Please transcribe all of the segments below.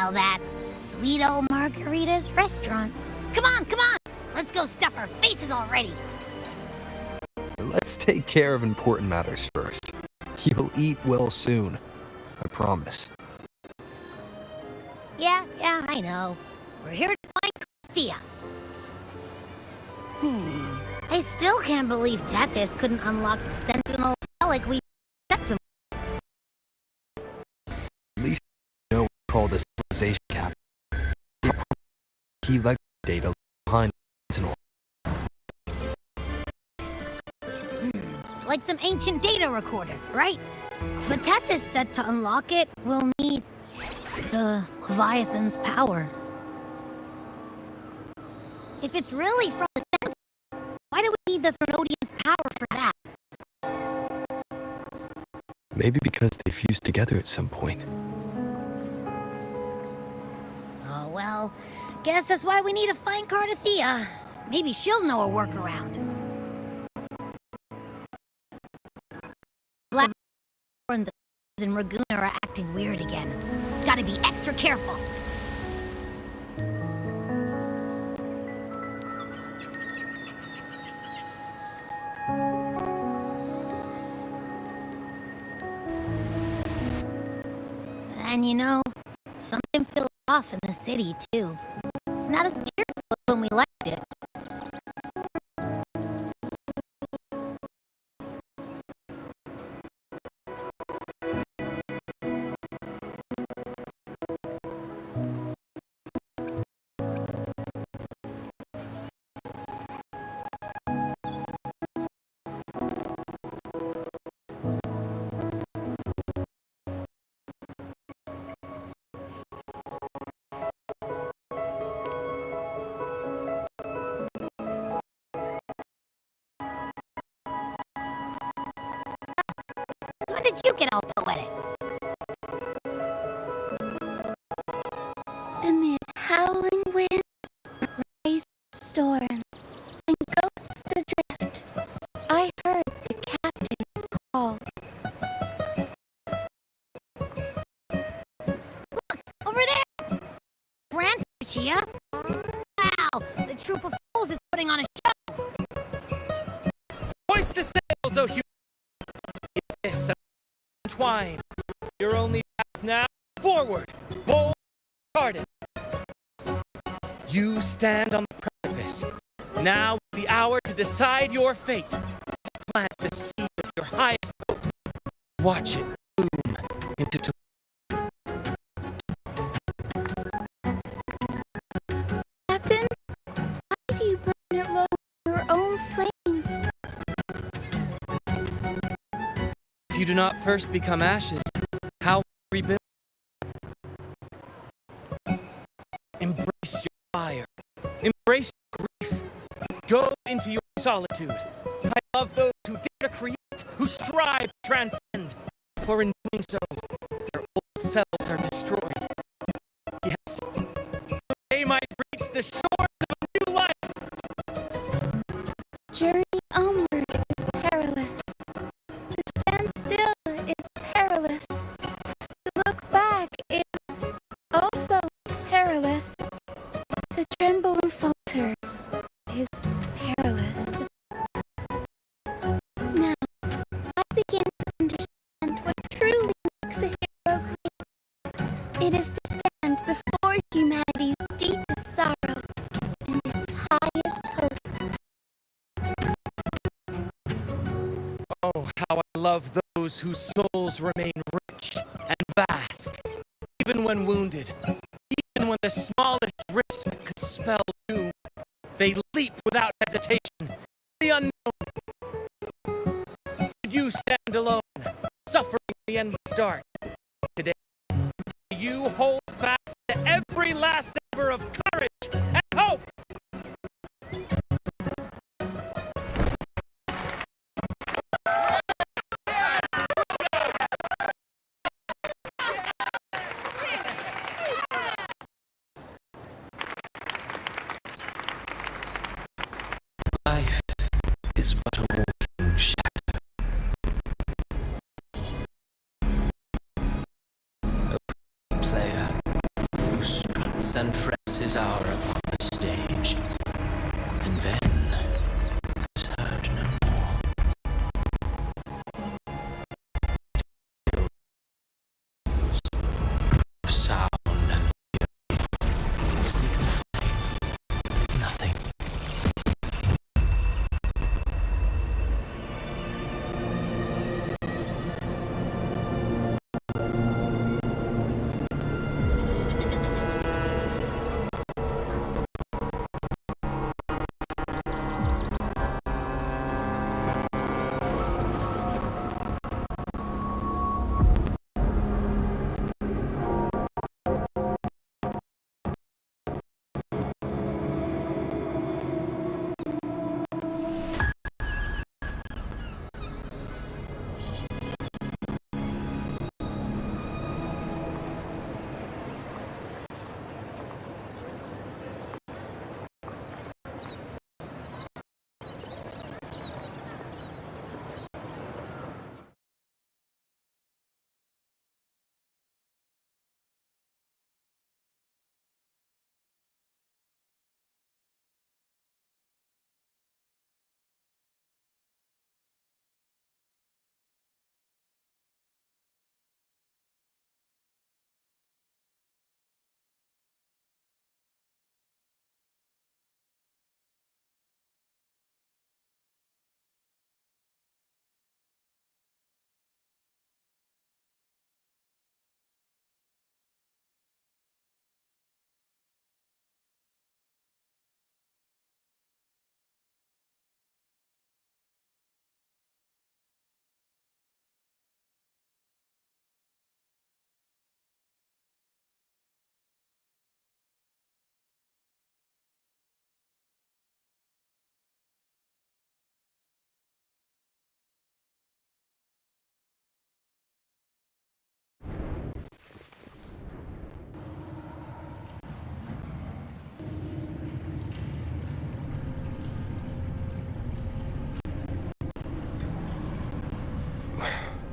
know that. Sweet old Margarita's restaurant. Come on, come on! Let's go stuff our faces already! Let's take care of important matters first. You'll eat well soon. I promise. Yeah, I know. We're here to find Thea. I still can't believe Tethys couldn't unlock the Sentinel relic we stepped him. At least you know we call this civilization cap. Key legacy data behind Sentinel. Like some ancient data recorder, right? But Tethys said to unlock it, we'll need the Leviathan's power. If it's really from the Sentinel, why do we need the Threnodian's power for that? Maybe because they fused together at some point. Oh well, guess that's why we need to find Cardathea. Maybe she'll know a workaround. Black and the in Ragoon are acting weird again. Gotta be extra careful. And you know, something feels off in the city too. It's not as cheerful as when we left it. When did you get all poetic? Amid howling winds, rising storms, and ghosts adrift, I heard the captain's call. Look, over there! Branch, Chia. Wow, the troop of fools is putting on a show. Hoist the sails, O human! Yes, entwine. Your only path now, forward, bold, guarded. You stand on the precipice. Now is the hour to decide your fate. To plant the seed of your highest hope. Watch it bloom into tomorrow. Captain, how do you burn it low with your own flames? If you do not first become ashes, how will you rebuild? Embrace your fire. Embrace your grief. Go into your solitude. I love those who dare to create, who strive to transcend. For in doing so, their old selves are destroyed. Yes, they might reach the shores of a new life. Journey onward is perilous. To stand still is perilous. To look back is also perilous. To tremble and falter is perilous. Now, I begin to understand what truly makes a hero great. It is to stand before humanity's deepest sorrow and its highest hope. Oh, how I love those whose souls remain rich and vast, even when wounded, even when the smallest risk could spell doom. They leap without hesitation, the unknown. You stand alone, suffering the endless dark. Today, you hold fast to every last ember of courage and hope. Life is but a walking shadow. A player who and frets his hour upon the stage, and then is heard no more. Of sound and fury signify nothing.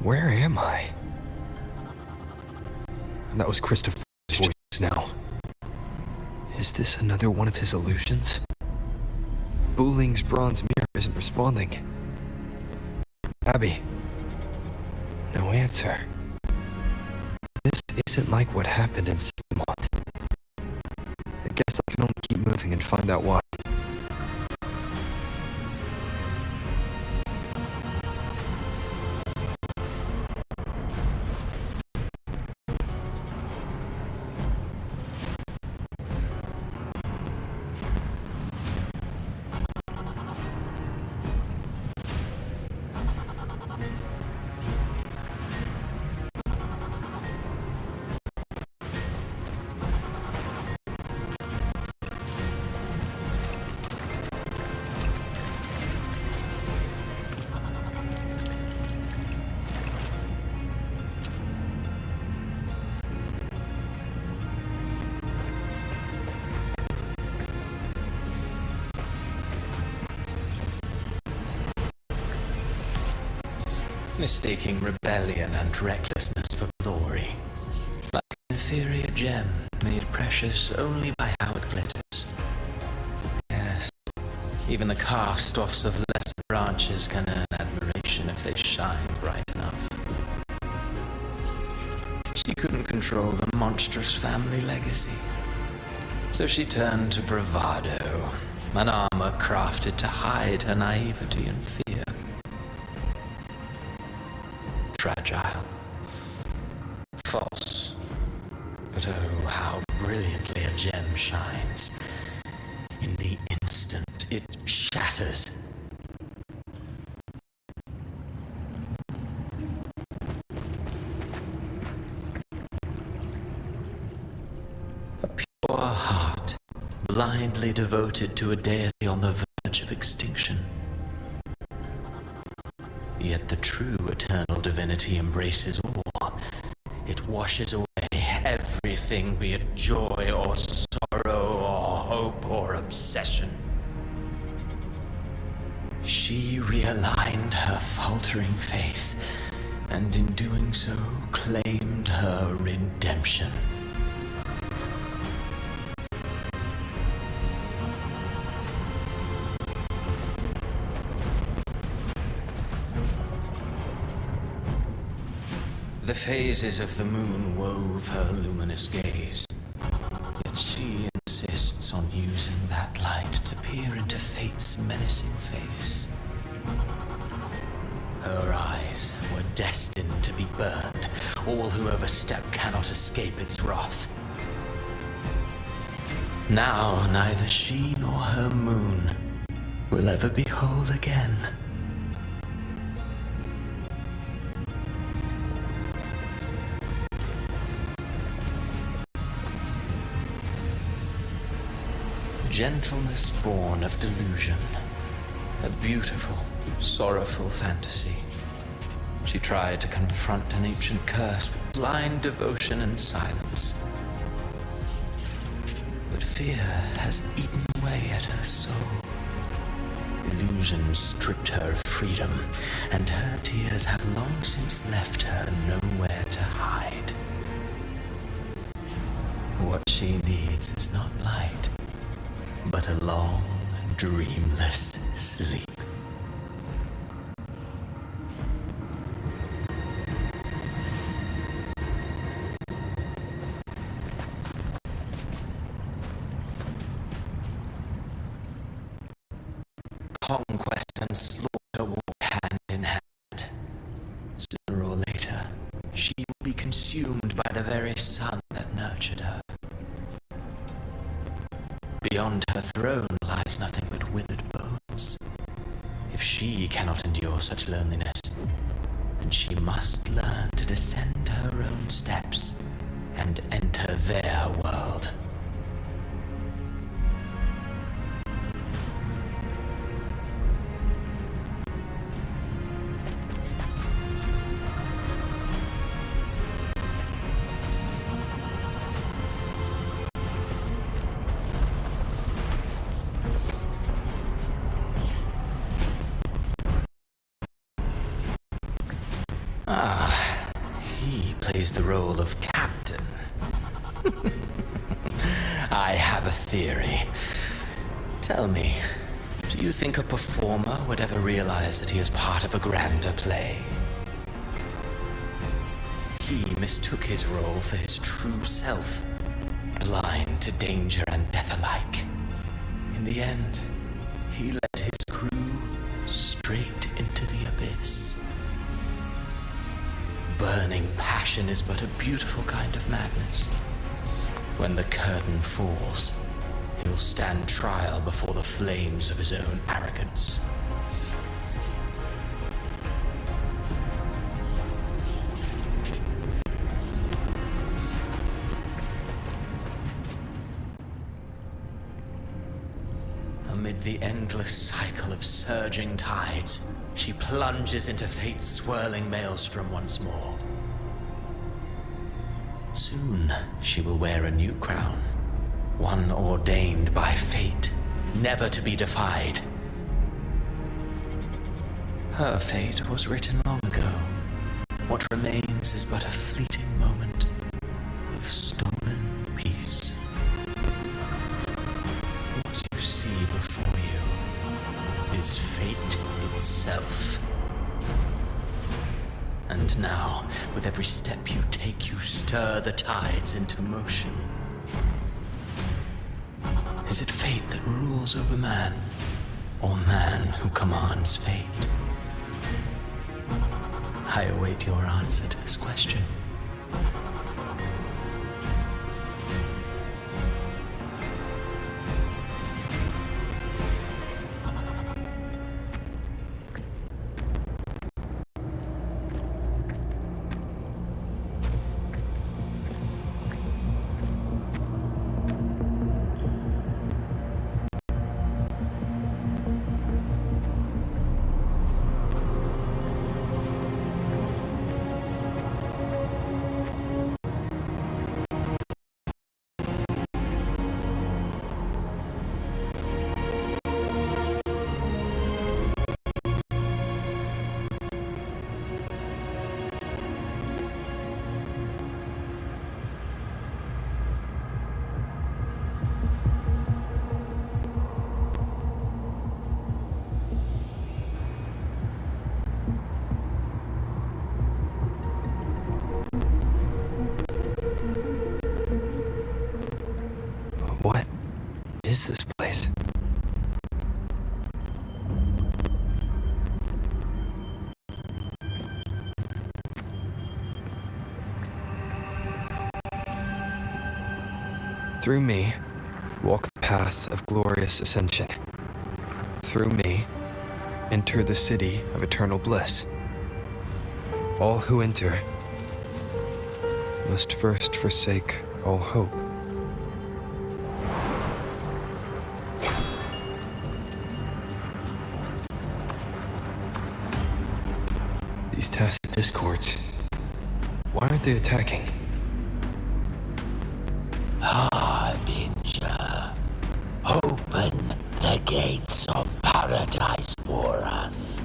Where am I? That was Christopher's voice now. Is this another one of his illusions? Buling's bronze mirror isn't responding. Abby. No answer. This isn't like what happened in Sigmund. I guess I can only keep moving and find out why. Mistaking rebellion and recklessness for glory, like an inferior gem made precious only by how it glitters. Yes, even the cast-offs of lesser branches can earn admiration if they shine bright enough. She couldn't control the monstrous family legacy, so she turned to bravado, an armor crafted to hide her naivety and fear. Fragile, false, but oh, how brilliantly a gem shines. In the instant it shatters. A pure heart, blindly devoted to a deity on the verge of extinction. Yet the true eternal divinity embraces all. It washes away everything, be it joy or sorrow or hope or obsession. She realigned her faltering faith, and in doing so claimed her redemption. The phases of the moon wove her luminous gaze, yet she insists on using that light to peer into fate's menacing face. Her eyes were destined to be burned. All who overstep cannot escape its wrath. Now neither she nor her moon will ever be whole again. Gentleness born of delusion. A beautiful, sorrowful fantasy. She tried to confront an ancient curse with blind devotion and silence. But fear has eaten away at her soul. Illusion stripped her of freedom, and her tears have long since left her nowhere to hide. What she needs is not light, but a long, dreamless sleep. Conquest and slaughter walk hand in hand. Sooner or later, she will be consumed by the very sun that nurtured her. Beyond her throne lies nothing but withered bones. If she cannot endure such loneliness, then she must learn to descend her own steps and enter their world. He plays the role of captain. I have a theory. Tell me, do you think a performer would ever realize that he is part of a grander play? He mistook his role for his true self, blind to danger and death alike. In the end, he led his crew straight into the abyss. Burning passion is but a beautiful kind of madness. When the curtain falls, he'll stand trial before the flames of his own arrogance. Amid the endless cycle of surging tides, she plunges into fate's swirling maelstrom once more. Soon, she will wear a new crown, one ordained by fate, never to be defied. Her fate was written long ago. What remains is but a fleeting moment of stolen peace. What you see before you is fate itself. And now, with every step you take, you stir the tides into motion. Is it fate that rules over man, or man who commands fate? I await your answer to this question. is this place? Through me, walk the path of glorious ascension. Through me, enter the city of eternal bliss. All who enter must first forsake all hope. These tacit discords, why aren't they attacking? Harbinger, open the gates of paradise for us.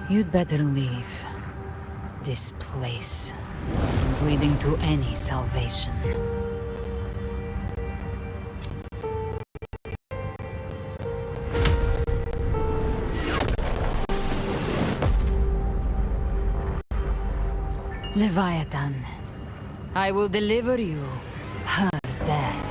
You'd better leave. This place isn't leading to any salvation. Leviathan, I will deliver you her death.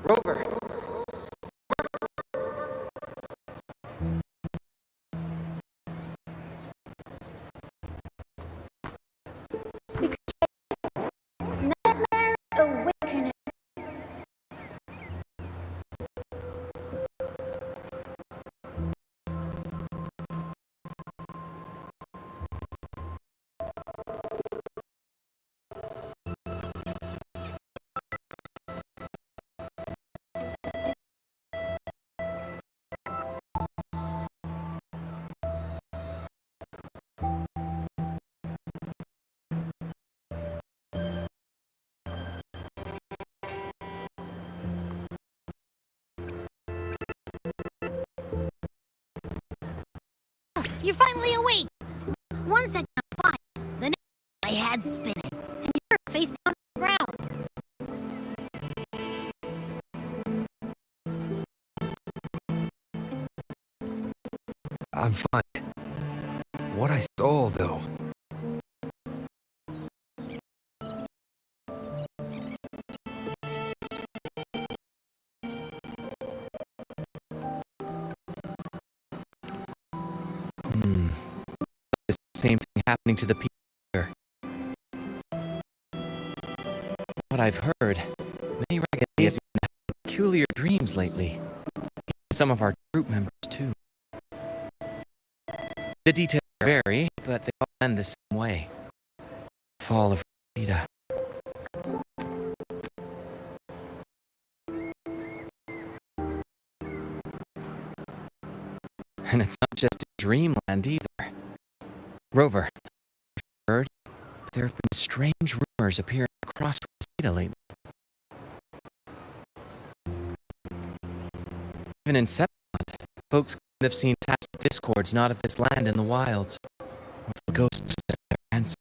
Rover! Nightmare Awakener. You're finally awake! One second I'm fine, the next my head's spinning, and you're face down on the ground. I'm fine. What I saw, though. It's the same thing happening to the people here. What I've heard, many Raggedy has even had peculiar dreams lately. Some of our group members, too. The details vary, but they all end the same way. Fall of Rinascita. And it's not just a dreamland either. Rover, you've heard? There have been strange rumors appearing across Rinascita lately. Even in September, folks could have seen task discords not of this land in the wilds, or the ghosts of their ancestors.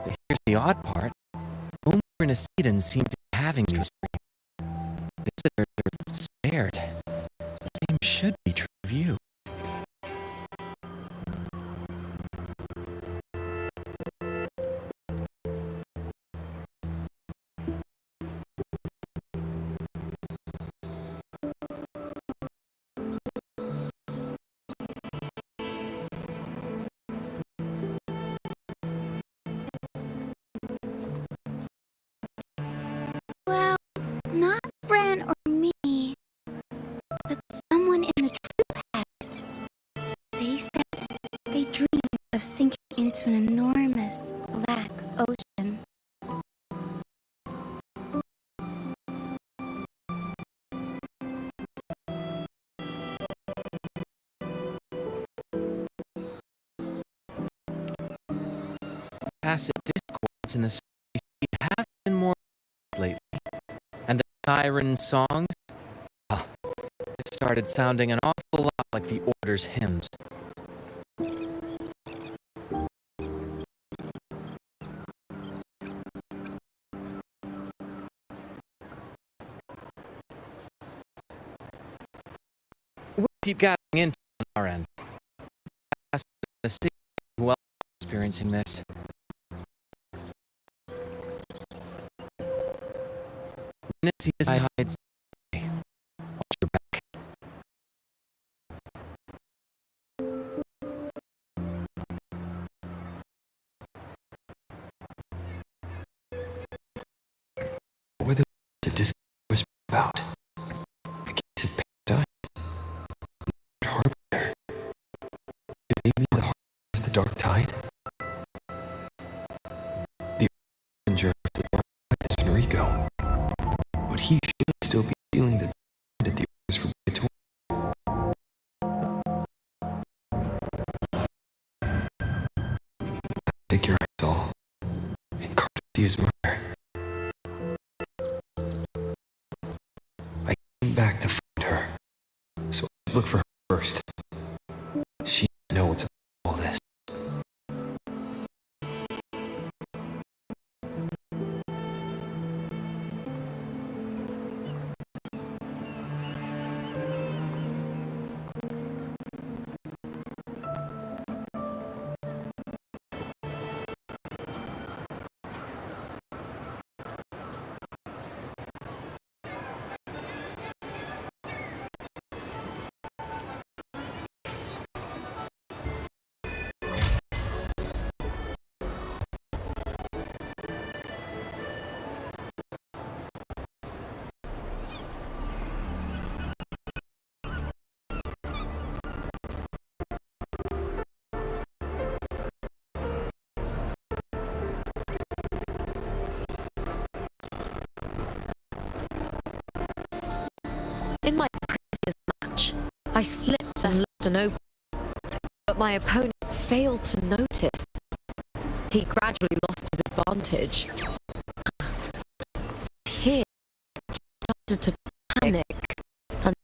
But here's the odd part. Only Rinascitans seem to be having these dreams. Visitors are spared. The same should be true of you. Well, not Bran or me, but someone in the troop has. They said they dreamed of sinking into an enormous black ocean. Tacit discords in the stories have been more lately, and the siren songs, well, they've started sounding an awful lot like the Order's hymns. We'll keep gathering into on our end. Ask the city who else is experiencing this. Rinascita's tides stay. Watch your back. What were the disc whisper about? The gates of paradise? What harbor there? Did they mean the harbor of the dark tide? The avenger of the dark tide is Enrico. But he should still be feeling the tide at the orders for Bygone. That figure I saw in Cardi's murder. I came back to find her, so I should look for her first. She knows what's all this. In my previous match, I slipped and left an open, but my opponent failed to notice. He gradually lost his advantage. Here, he started to panic until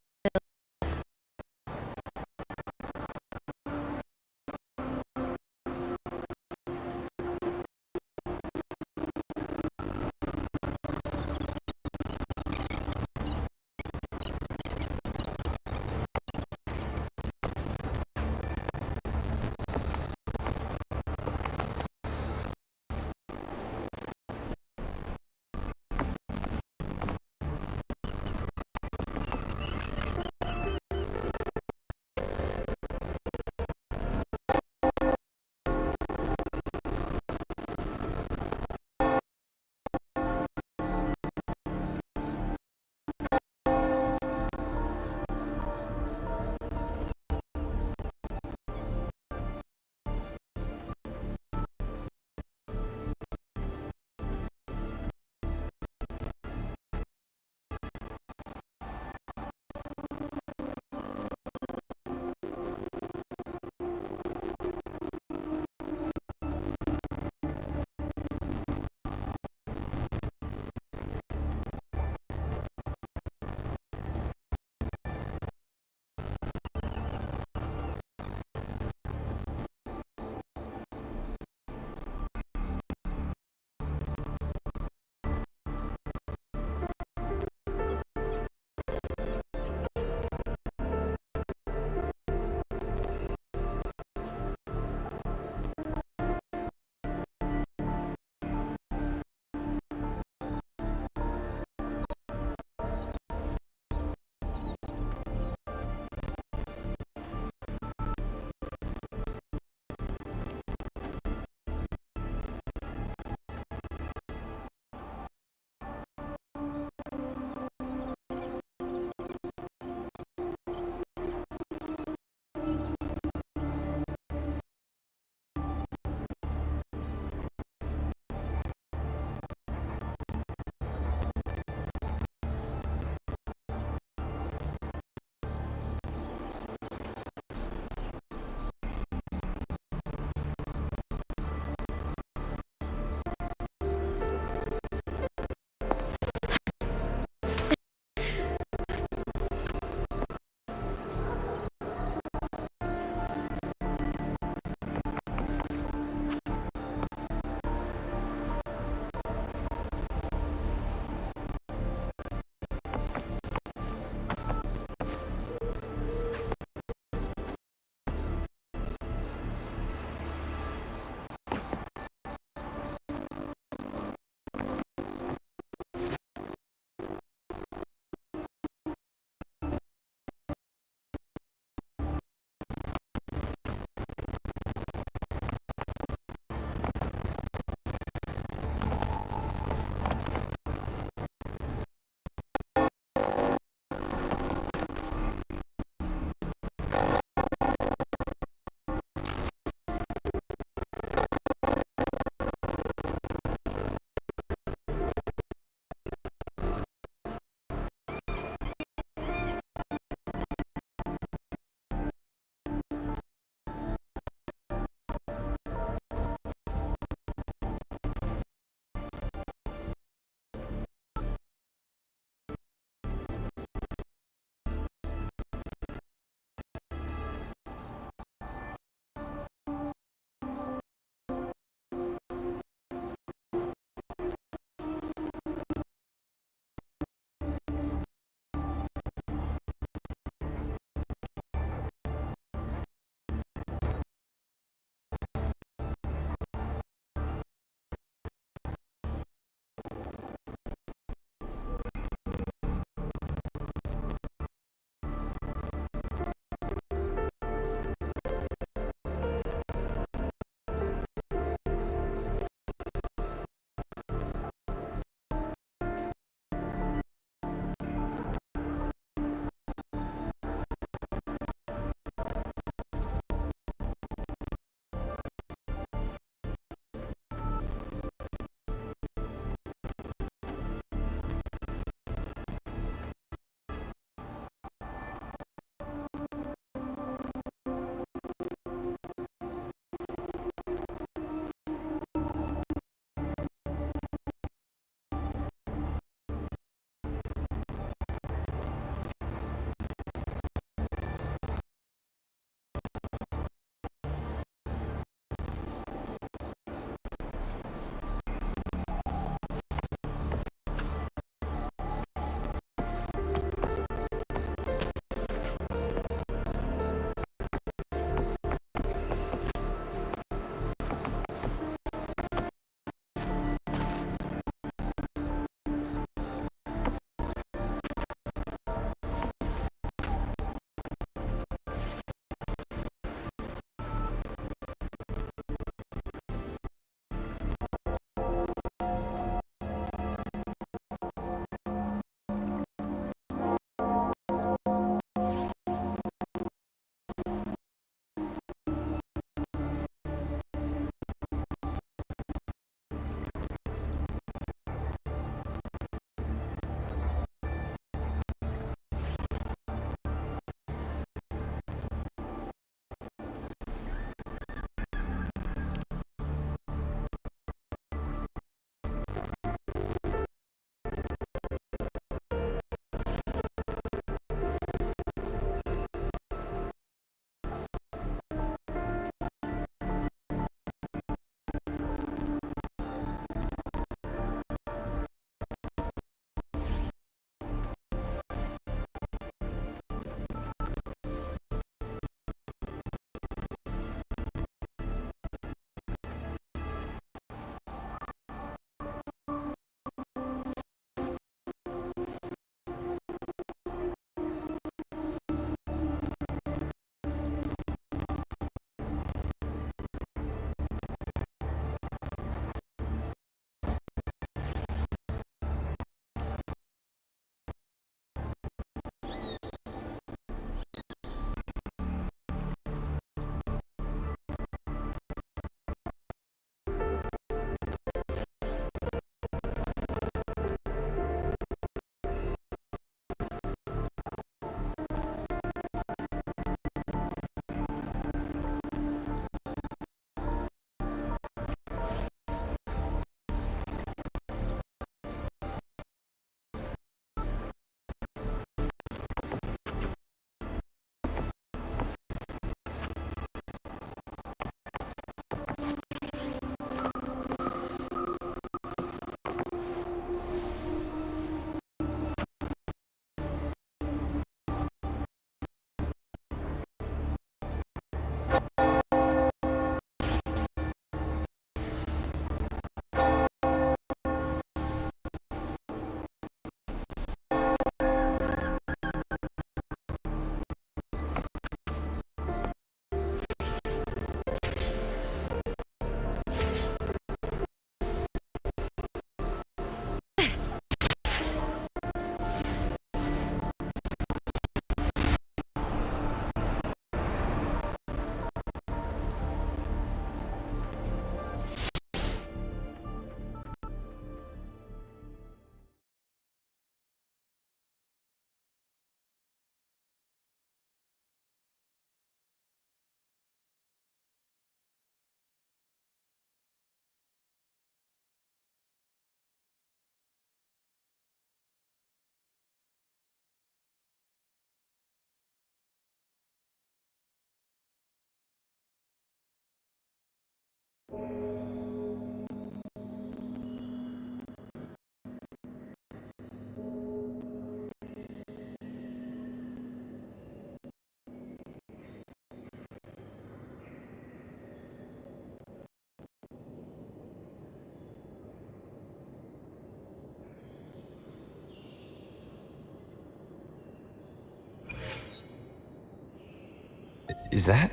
Is that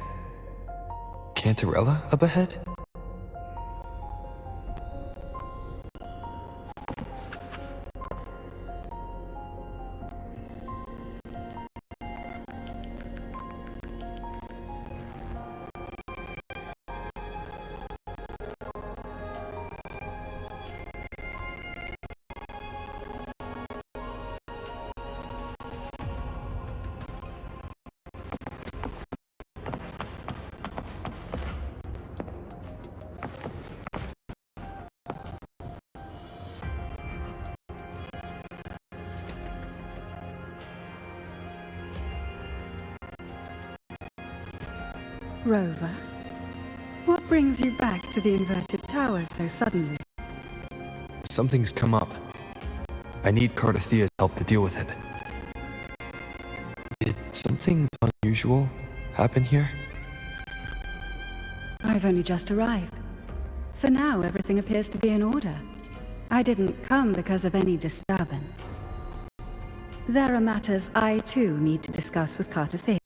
Cantarella up ahead? Rover, what brings you back to the inverted tower so suddenly? Something's come up. I need Cardathia's help to deal with it. Did something unusual happen here? I've only just arrived. For now, everything appears to be in order. I didn't come because of any disturbance. There are matters I too need to discuss with Cardathia.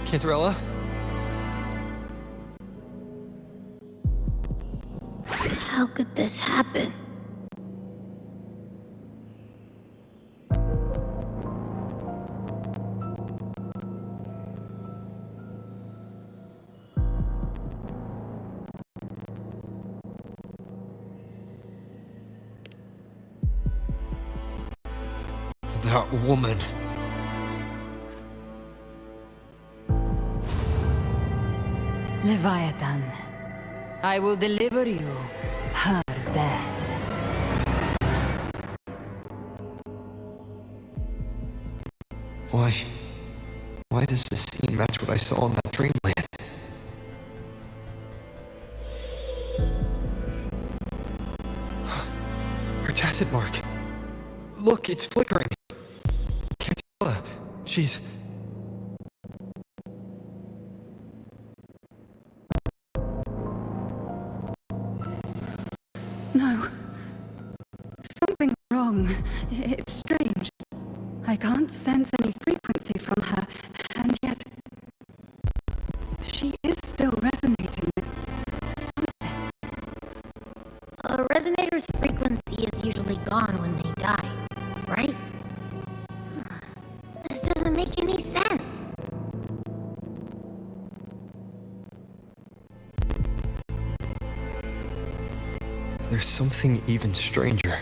Cantarella? How could this happen? That woman. Leviathan, I will deliver you her death. Why does this scene match what I saw in that dreamland? Her tacit mark. Look, it's flickering. Cantarella, she's... No. Something's wrong. It's strange. I can't sense any frequency from her, and yet... she is still resonating with something. A resonator's frequency is usually gone when they die, right? This doesn't make any sense. There's something even stranger.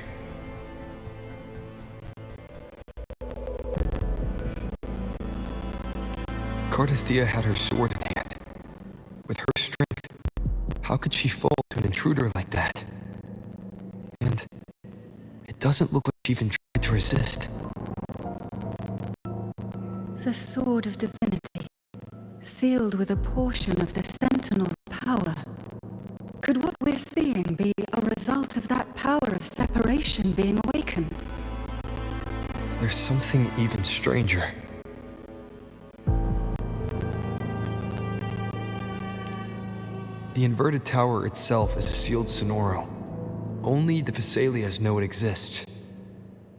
Cardathia had her sword in hand. With her strength, how could she fall to an intruder like that? And it doesn't look like she even tried to resist. The Sword of Divinity, sealed with a portion of the Sentinel's power. Could what we're seeing be a result of that power of separation being awakened? There's something even stranger. The inverted tower itself is a sealed sonoro. Only the Vesalias know it exists.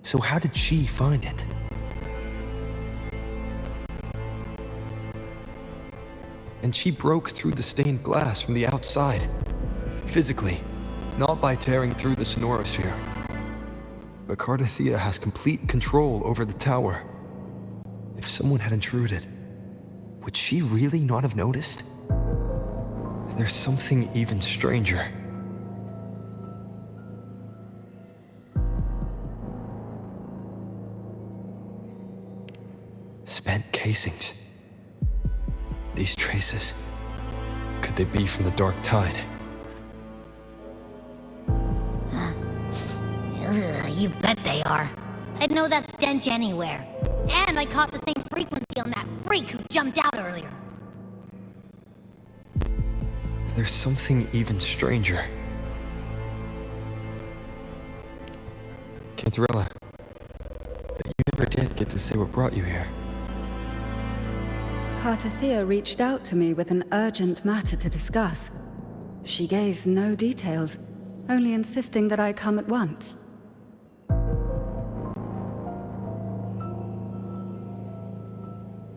So how did she find it? And she broke through the stained glass from the outside. Physically, not by tearing through the sonorosphere. but Cardathea has complete control over the tower. If someone had intruded, would she really not have noticed? There's something even stranger. Spent casings. These traces, could they be from the dark tide? You bet they are. I'd know that stench anywhere. And I caught the same frequency on that freak who jumped out earlier. There's something even stranger. Cantarella, you never did get to say what brought you here. Cardathea reached out to me with an urgent matter to discuss. She gave no details, only insisting that I come at once.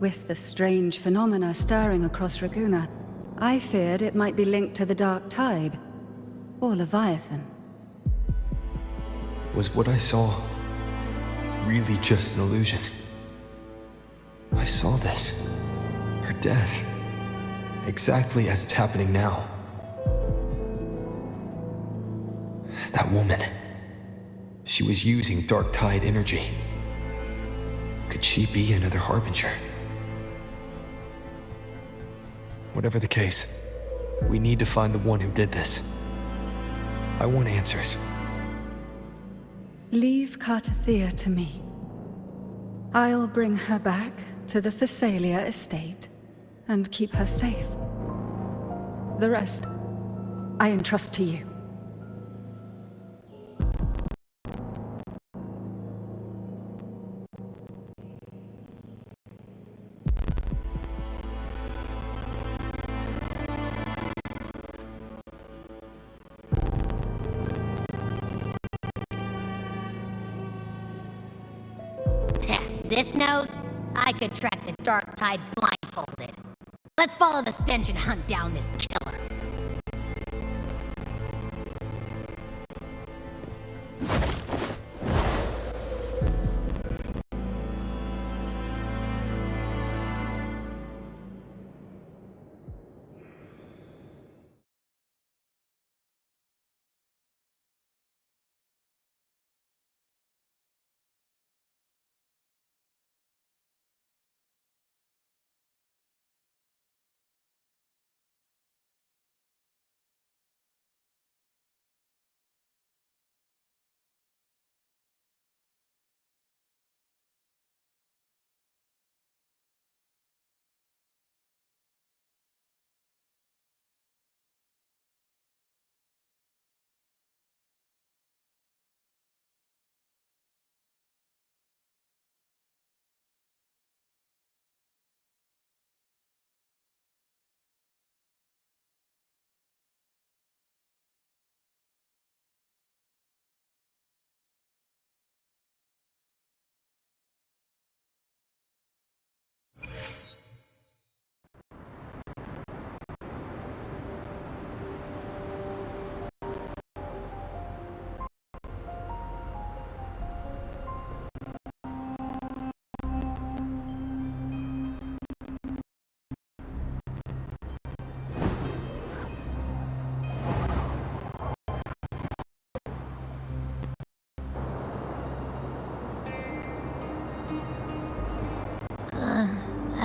With the strange phenomena stirring across Raguna, I feared it might be linked to the dark tide, or Leviathan. Was what I saw really just an illusion? I saw this, her death, exactly as it's happening now. That woman, she was using dark tide energy. Could she be another harbinger? Whatever the case, we need to find the one who did this. I want answers. Leave Cardathea to me. I'll bring her back to the Phasalia estate and keep her safe. The rest, I entrust to you. This nose, I could track the dark tide blindfolded. Let's follow the stench and hunt down this killer.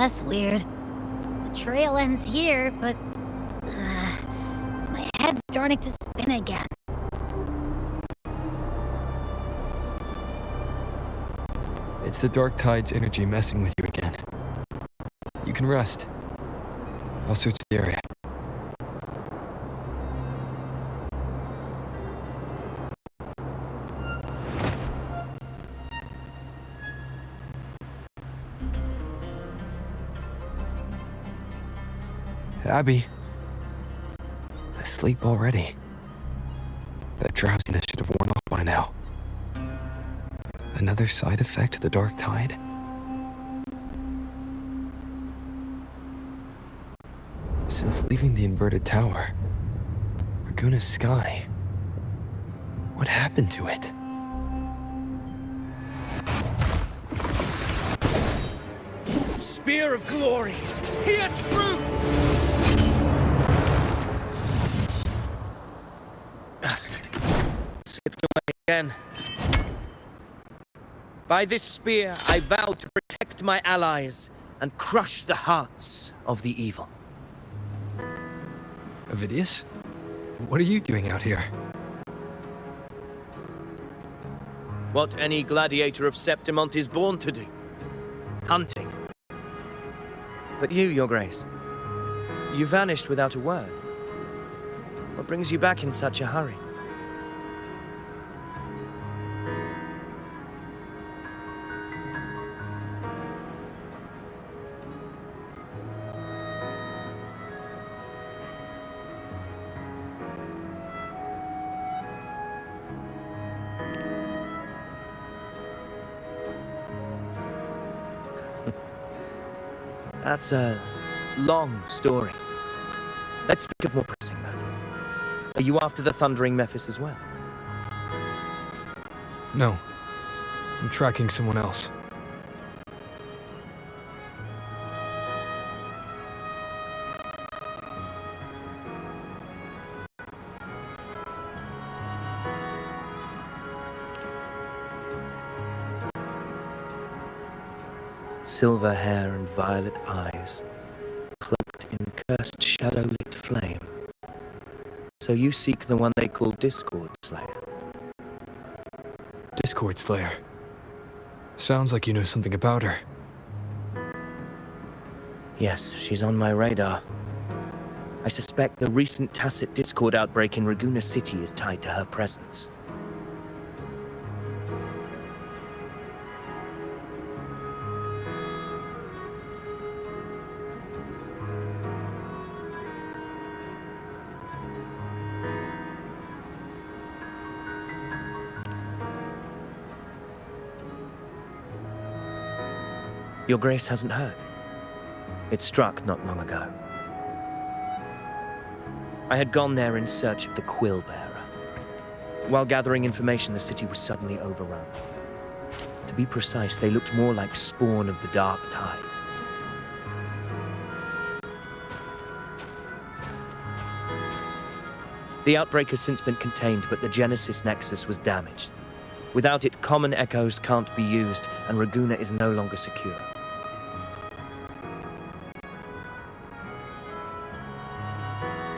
That's weird. The trail ends here, but my head's starting to spin again. It's the dark tide's energy messing with you again. You can rest. I'll search the area. Abby. Asleep already. That drowsiness should have worn off by now. Another side effect of the dark tide? Since leaving the inverted tower, Raguna's sky, what happened to it? spear of glory, pierce through! Slipped away again. By this spear, I vow to protect my allies and crush the hearts of the evil. Avidius? What are you doing out here? What any gladiator of Septimont is born to do. Hunting. But you, Your Grace, you vanished without a word. What brings you back in such a hurry? That's a long story. Let's speak of more pressing matters. Are you after the thundering Mephis as well? No. I'm tracking someone else. Silver hair and violet eyes, cloaked in cursed shadow-lit flame. So you seek the one they call Discord Slayer. Discord Slayer. Sounds like you know something about her. Yes, she's on my radar. I suspect the recent tacit Discord outbreak in Raguna City is tied to her presence. Your Grace hasn't heard. It struck not long ago. I had gone there in search of the Quill Bearer. While gathering information, the city was suddenly overrun. To be precise, they looked more like spawn of the Dark Tide. The outbreak has since been contained, but the Genesis Nexus was damaged. Without it, common echoes can't be used, and Raguna is no longer secure.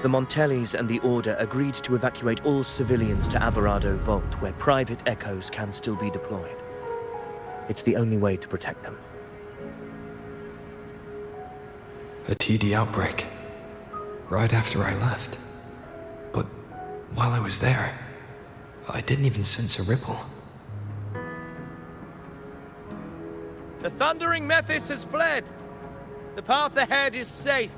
The Montellis and the Order agreed to evacuate all civilians to Alvarado Vault, where private echoes can still be deployed. It's the only way to protect them. A TD outbreak. Right after I left. But while I was there, I didn't even sense a ripple. The thundering Mephis has fled. The path ahead is safe.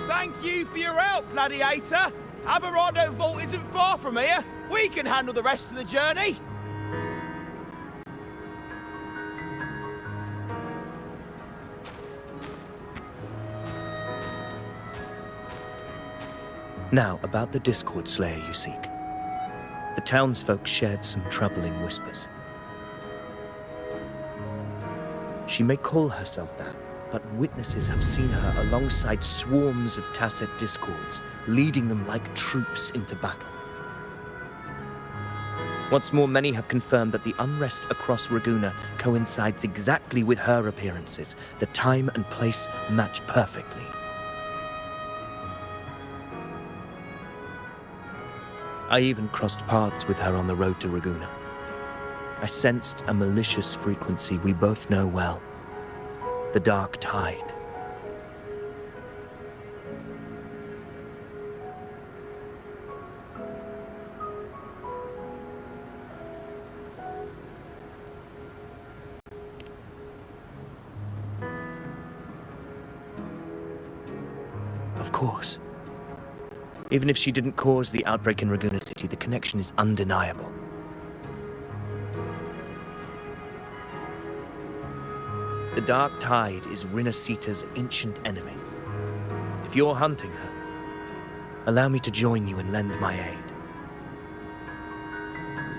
Thank you for your help, Gladiator. Alvarado Vault isn't far from here. We can handle the rest of the journey. Now, about the Discord Slayer you seek. The townsfolk shared some troubling whispers. She may call herself that, but witnesses have seen her alongside swarms of tacit discords, leading them like troops into battle. What's more, many have confirmed that the unrest across Raguna coincides exactly with her appearances. The time and place match perfectly. I even crossed paths with her on the road to Raguna. I sensed a malicious frequency we both know well. The Dark Tide. Of course. Even if she didn't cause the outbreak in Raguna City, the connection is undeniable. The Dark Tide is Rinascita's ancient enemy. If you're hunting her, allow me to join you and lend my aid.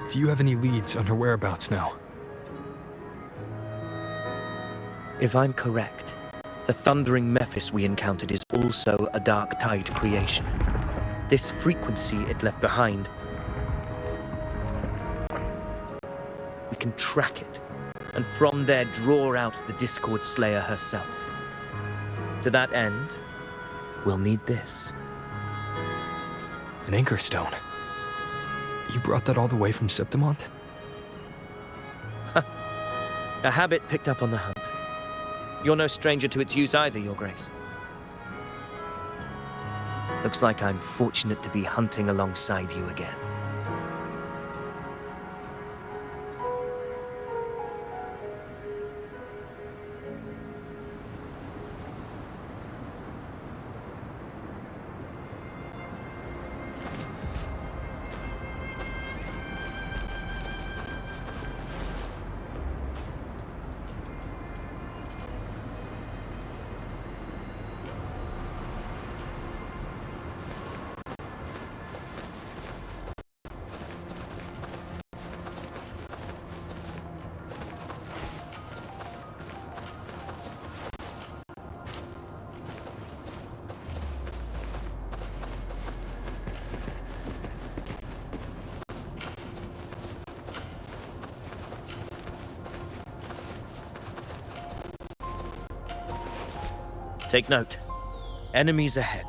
Do you have any leads on her whereabouts now? If I'm correct, the thundering Mephis we encountered is also a dark tide creation. This frequency it left behind, we can track it, and from there draw out the Discord Slayer herself. To that end, we'll need this. An anchor stone. You brought that all the way from Septimont? A habit picked up on the hunt. You're no stranger to its use either, Your Grace. Looks like I'm fortunate to be hunting alongside you again. Take note. Enemies ahead.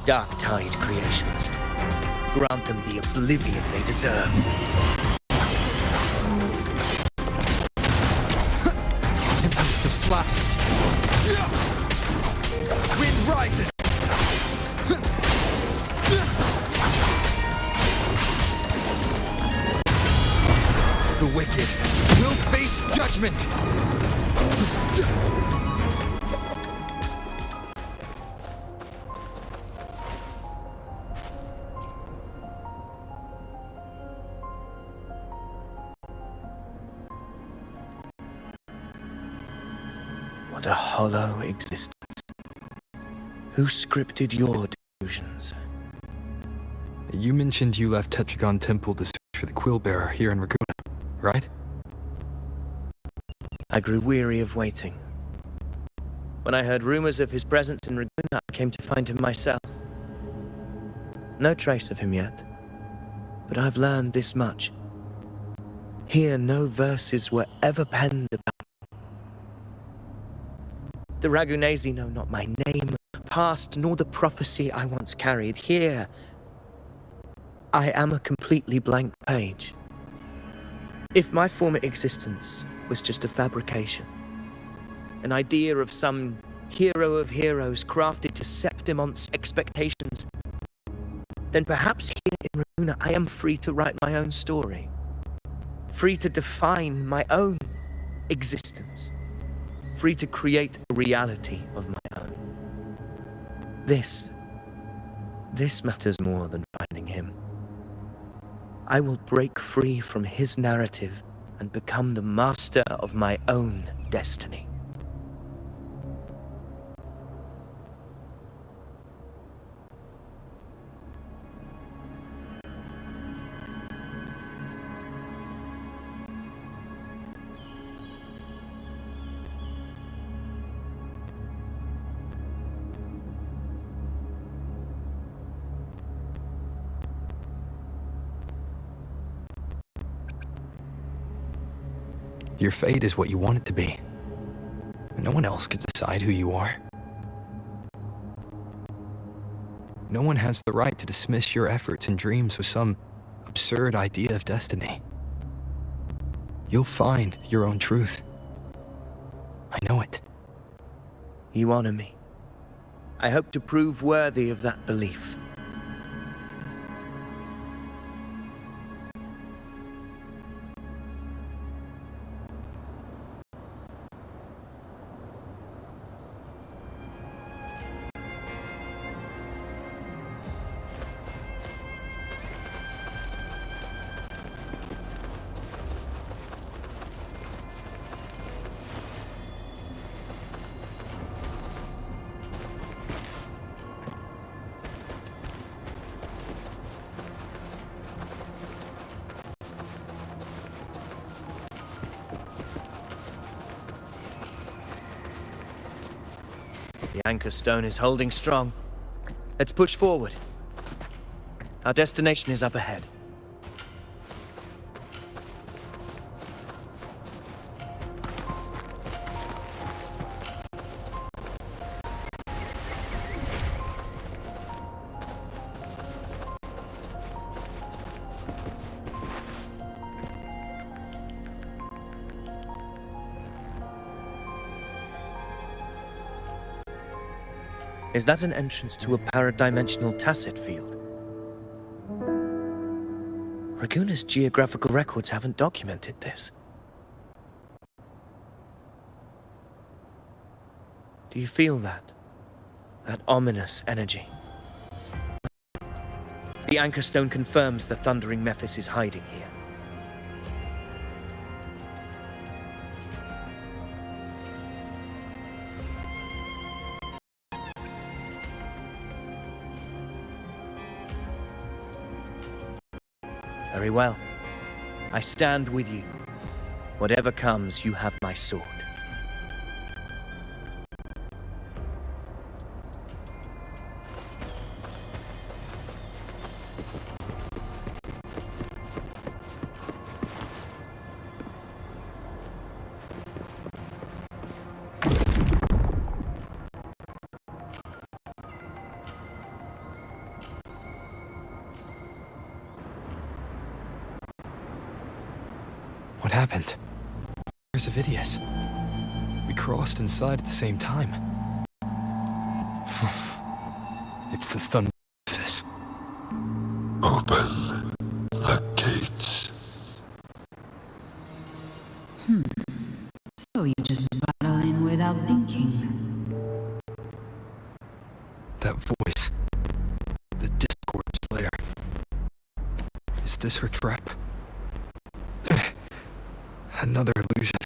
Dark tide creations. Grant them the oblivion they deserve. Tempest of slashes. Wind rises. The wicked will face judgment. What a hollow existence. Who scripted your delusions? You mentioned you left Tetragon Temple to search for the Quill Bearer here in Raguna, right? I grew weary of waiting. When I heard rumors of his presence in Raguna, I came to find him myself. No trace of him yet, but I've learned this much. Here, no verses were ever penned about. The Ragunesi know not my name, past, nor the prophecy I once carried. Here, I am a completely blank page. If my former existence was just a fabrication, an idea of some hero of heroes crafted to Septimont's expectations, then perhaps here in Raguna I am free to write my own story, free to define my own existence, free to create a reality of my own. This matters more than finding him. I will break free from his narrative and become the master of my own destiny. Your fate is what you want it to be. No one else could decide who you are. No one has the right to dismiss your efforts and dreams with some absurd idea of destiny. You'll find your own truth. I know it. You honor me. I hope to prove worthy of that belief. anchor stone is holding strong. Let's push forward. Our destination is up ahead. Is that an entrance to a paradimensional tacit field? Raguna's geographical records haven't documented this. Do you feel that? That ominous energy? The anchor stone confirms the thundering Mephis is hiding here. Very well. I stand with you. Whatever comes, you have my sword. What happened? Where's Avidius? We crossed inside at the same time. It's the thunder. Open the gates. So you just barrel in without thinking. That voice. The Discord Slayer. Is this her trap? Another illusion.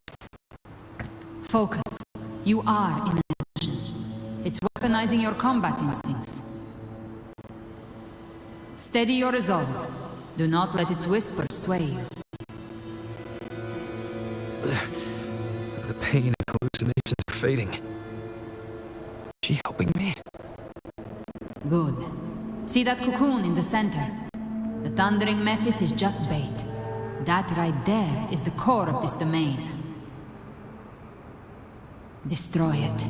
Focus. You are in an illusion. It's weaponizing your combat instincts. Steady your resolve. Do not let its whispers sway you. The pain and hallucinations are fading. Is she helping me? Good. See that cocoon in the center? The thundering Mephis is just bait. That right there is the core of this domain. Destroy it.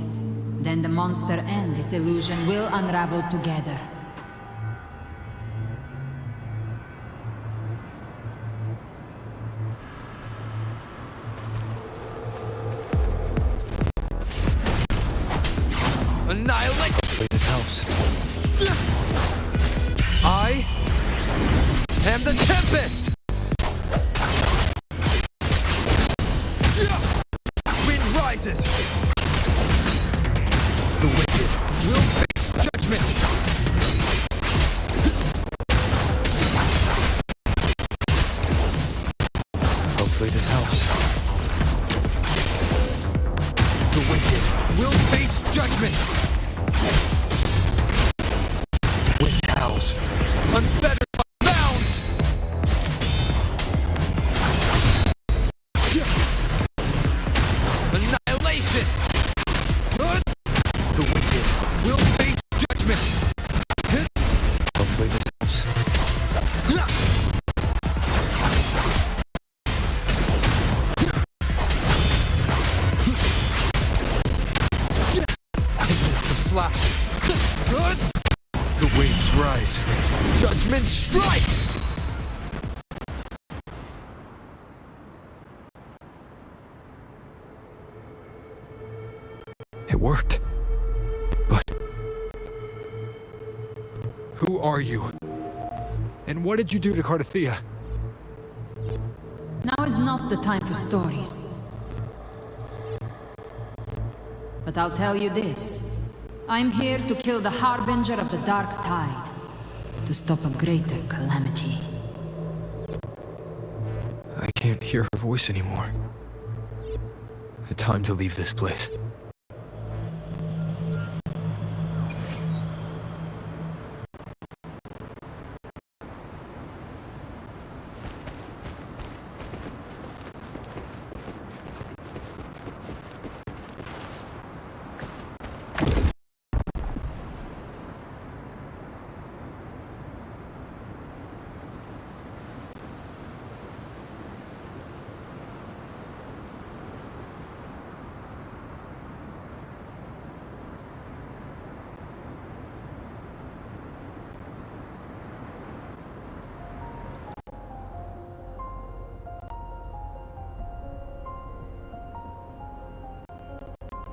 Then the monster and this illusion will unravel together. Annihilate! Wait, this helps. I am the Tempest! Wind rises! The wicked will face judgment! Hopefully this helps. The wicked will face judgment! Wind howls, unfettered by bounds! Annihilation! The wicked will face judgment! Hopefully this helps. It's the slashes. The waves rise. Judgment strikes! It worked. But who are you? And what did you do to Cardathea? Now is not the time for stories. But I'll tell you this. I'm here to kill the harbinger of the dark tide. To stop a greater calamity. I can't hear her voice anymore. Time to leave this place.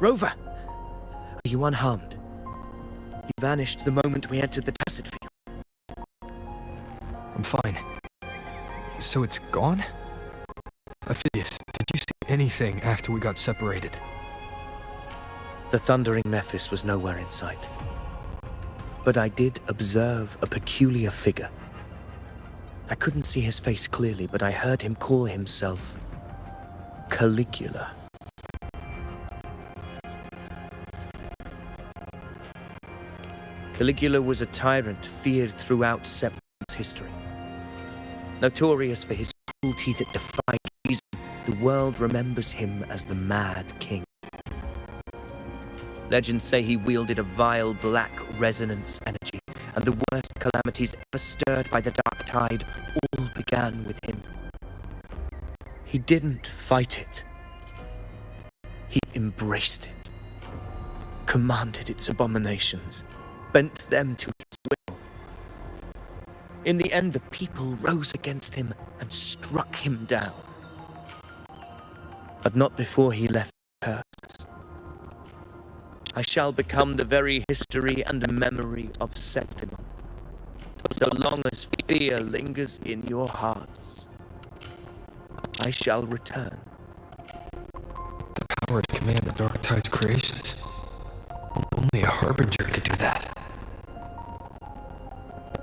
Rover! Are you unharmed? You vanished the moment we entered the Tacit Field. I'm fine. So it's gone? Phineas, did you see anything after we got separated? The thundering Mephis was nowhere in sight. But I did observe a peculiar figure. I couldn't see his face clearly, but I heard him call himself Caligula. Caligula was a tyrant feared throughout Septimon's history. Notorious for his cruelty that defied reason, the world remembers him as the Mad King. Legends say he wielded a vile black resonance energy, and the worst calamities ever stirred by the Dark Tide all began with him. He didn't fight it. He embraced it, commanded its abominations, bent them to his will. In the end, the people rose against him and struck him down. But not before he left a curse. I shall become the very history and memory of Septimon, so long as fear lingers in your hearts. I shall return. The power to command the Dark Tide's creations. Only a Harbinger could do that.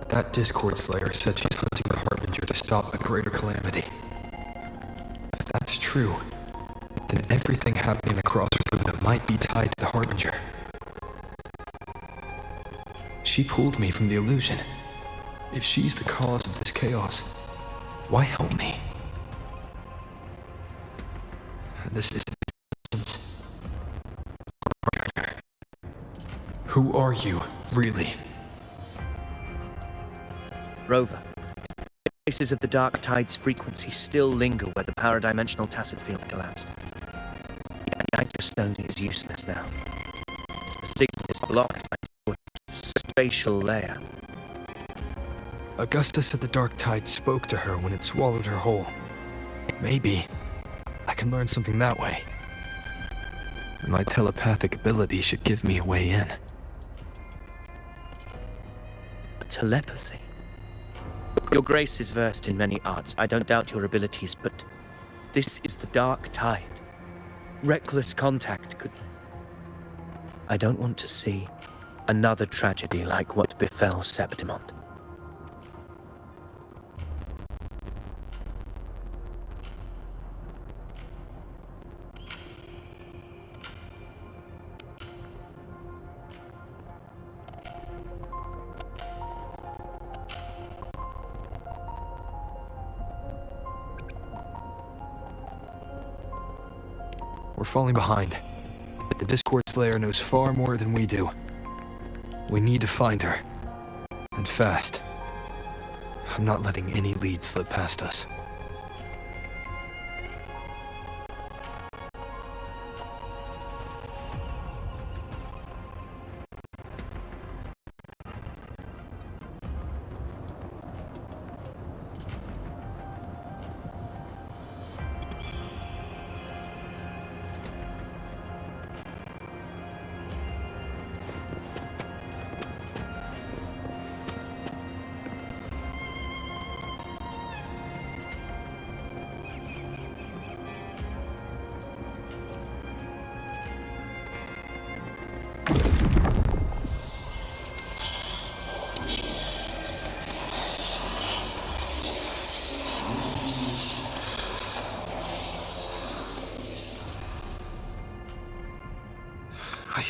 That Discord Slayer said she's hunting the Harbinger to stop a greater calamity. If that's true, then everything happening across Runa might be tied to the Harbinger. She pulled me from the illusion. If she's the cause of this chaos, why help me? This isn't nonsense. Who are you, really? Rover, the traces of the Dark Tide's frequency still linger where the paradimensional Tacit Field collapsed. The Stone is useless now. The signal is blocked by a spatial layer. Augusta said the Dark Tide spoke to her when it swallowed her whole. Maybe I can learn something that way. My telepathic ability should give me a way in. Telepathy? Your Grace is versed in many arts. I don't doubt your abilities, but this is the Dark Tide. Reckless contact could... I don't want to see another tragedy like what befell Septimon. We're falling behind. The Discord Slayer knows far more than we do. We need to find her. And fast. I'm not letting any lead slip past us.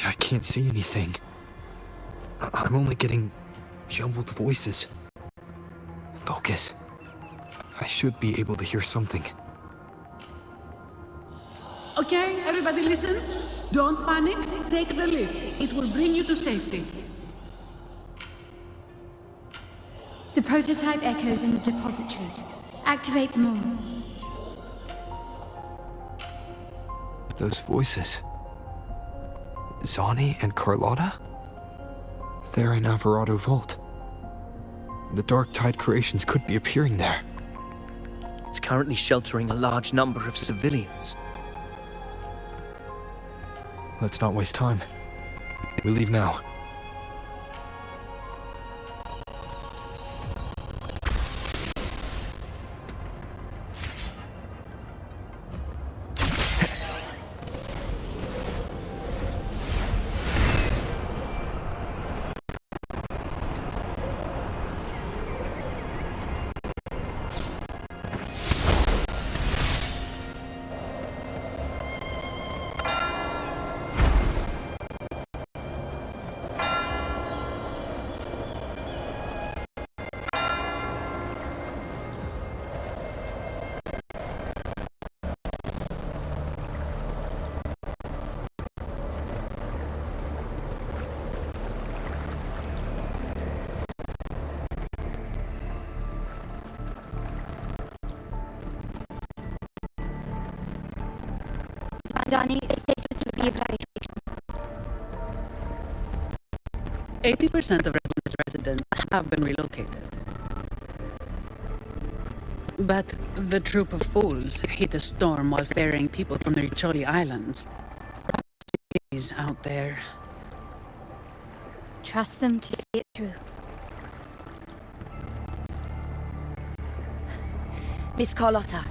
I can't see anything. I'm only getting jumbled voices. Focus. I should be able to hear something. Okay, everybody listen. Don't panic. Take the lift. It will bring you to safety. The prototype echoes in the depositories. Activate them all. Those voices. Zani and Carlotta? They're in Alvarado Vault. The Dark Tide creations could be appearing there. It's currently sheltering a large number of civilians. Let's not waste time. We leave now. Zani, status of the evacuation. 80% of residents have been relocated. But the troop of fools hit a storm while ferrying people from the Riccioli Islands. Cities out there. Trust them to see it through. Miss Carlotta,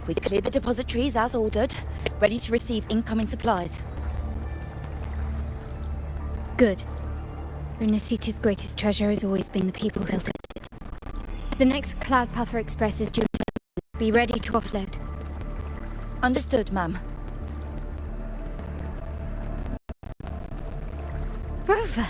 we've cleared the depositories as ordered, ready to receive incoming supplies. Good. Rinascita's greatest treasure has always been the people who built it. The next Cloudpather Express is due to be ready to offload. Understood, ma'am. Rover!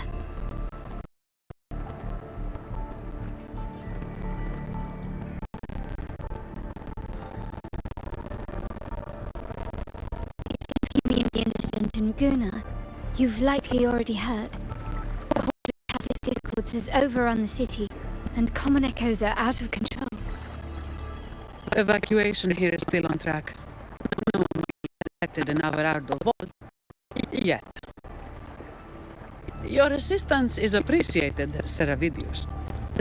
If you mean the incident in Laguna, you've likely already heard. The horde of Cassis discords has overrun the city, and common echoes are out of control. Evacuation here is still on track. No one will be detected in Averardo Vault. Yet. Your assistance is appreciated, Seravidius.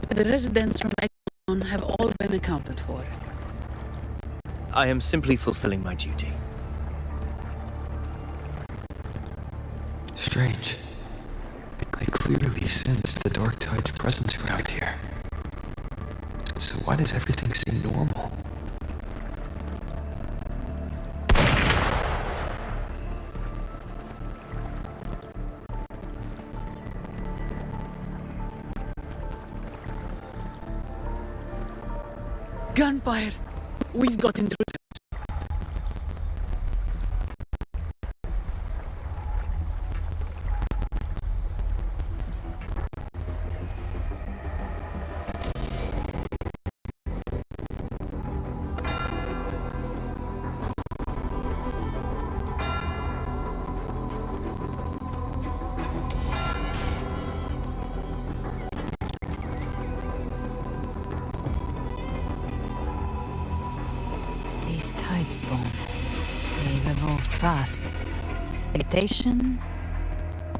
The residents from Exxon have all been accounted for. I am simply fulfilling my duty. Strange. I clearly sense the Dark Tide's presence around here. So why does everything seem normal? Gunfire! We've got intruders. These tides born. They've evolved fast. Mutation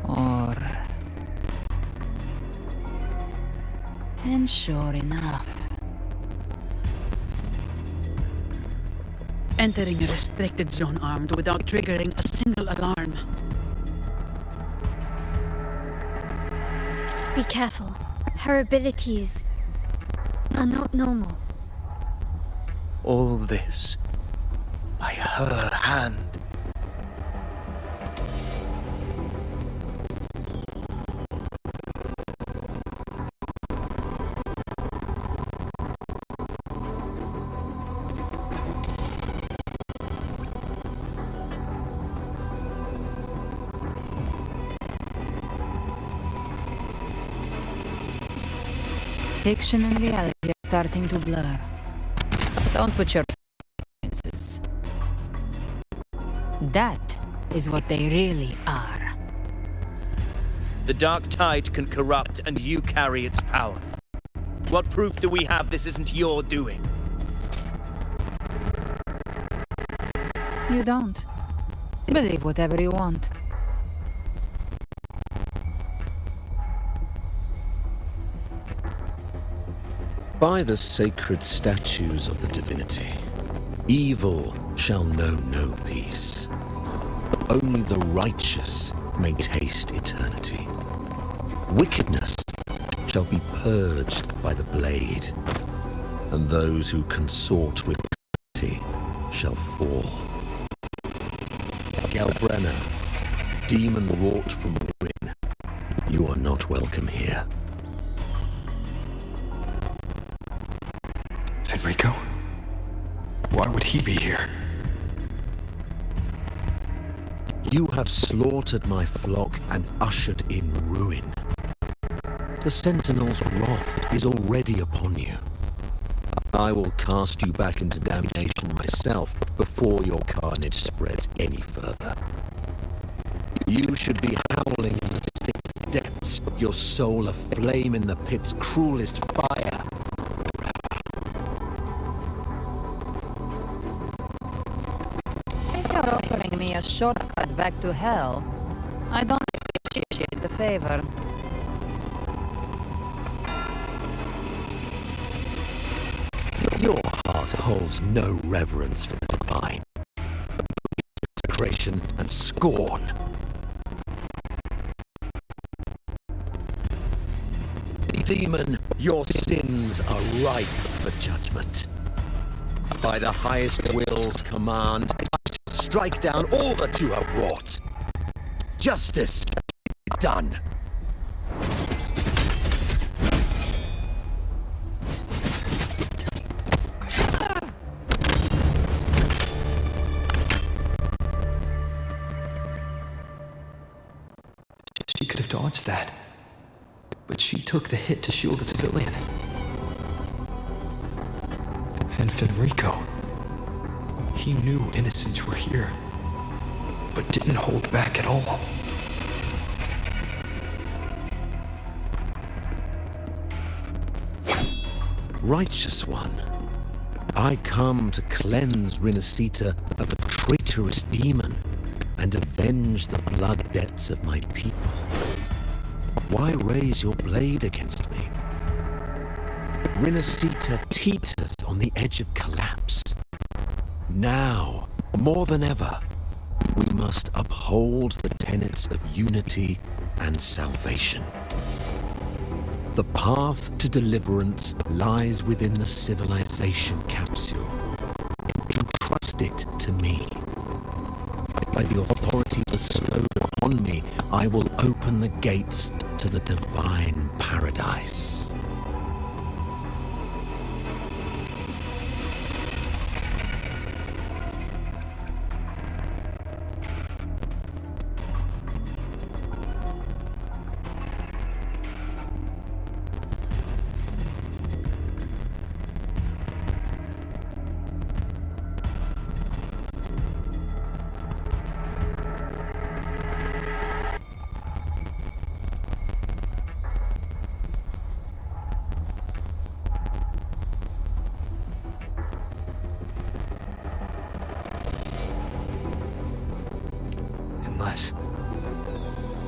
or... And sure enough. Entering a restricted zone armed without triggering a single alarm. Be careful. Her abilities are not normal. All this by her hand. Fiction and reality are starting to blur. Don't put your faces. That is what they really are. The Dark Tide can corrupt, and you carry its power. What proof do we have this isn't your doing? You don't. Believe whatever you want. By the sacred statues of the divinity, evil shall know no peace. Only the righteous may taste eternity. Wickedness shall be purged by the blade, and those who consort with iniquity shall fall. Galbrena, demon wrought from ruin, you are not welcome here. Fenrico? Why would he be here? You have slaughtered my flock and ushered in ruin. The Sentinel's wrath is already upon you. I will cast you back into damnation myself before your carnage spreads any further. You should be howling in the sixth depths, your soul aflame in the pit's cruelest fire. If you're offering me a shortcut back to hell, I don't appreciate the favor. Your heart holds no reverence for the divine. Desecration and scorn. Demon, your sins are ripe for judgment. By the highest will's command, strike down all that you have wrought. Justice be done. She could have dodged that. But she took the hit to shield the civilian. And Fenrico, he knew innocents were here, but didn't hold back at all. Righteous one, I come to cleanse Rinascita of a traitorous demon and avenge the blood debts of my people. Why raise your blade against me? Rinascita teeters on the edge of collapse. Now, more than ever, we must uphold the tenets of unity and salvation. The path to deliverance lies within the civilization capsule. Entrust it to me. By the authority bestowed upon me, I will open the gates to the divine paradise. Unless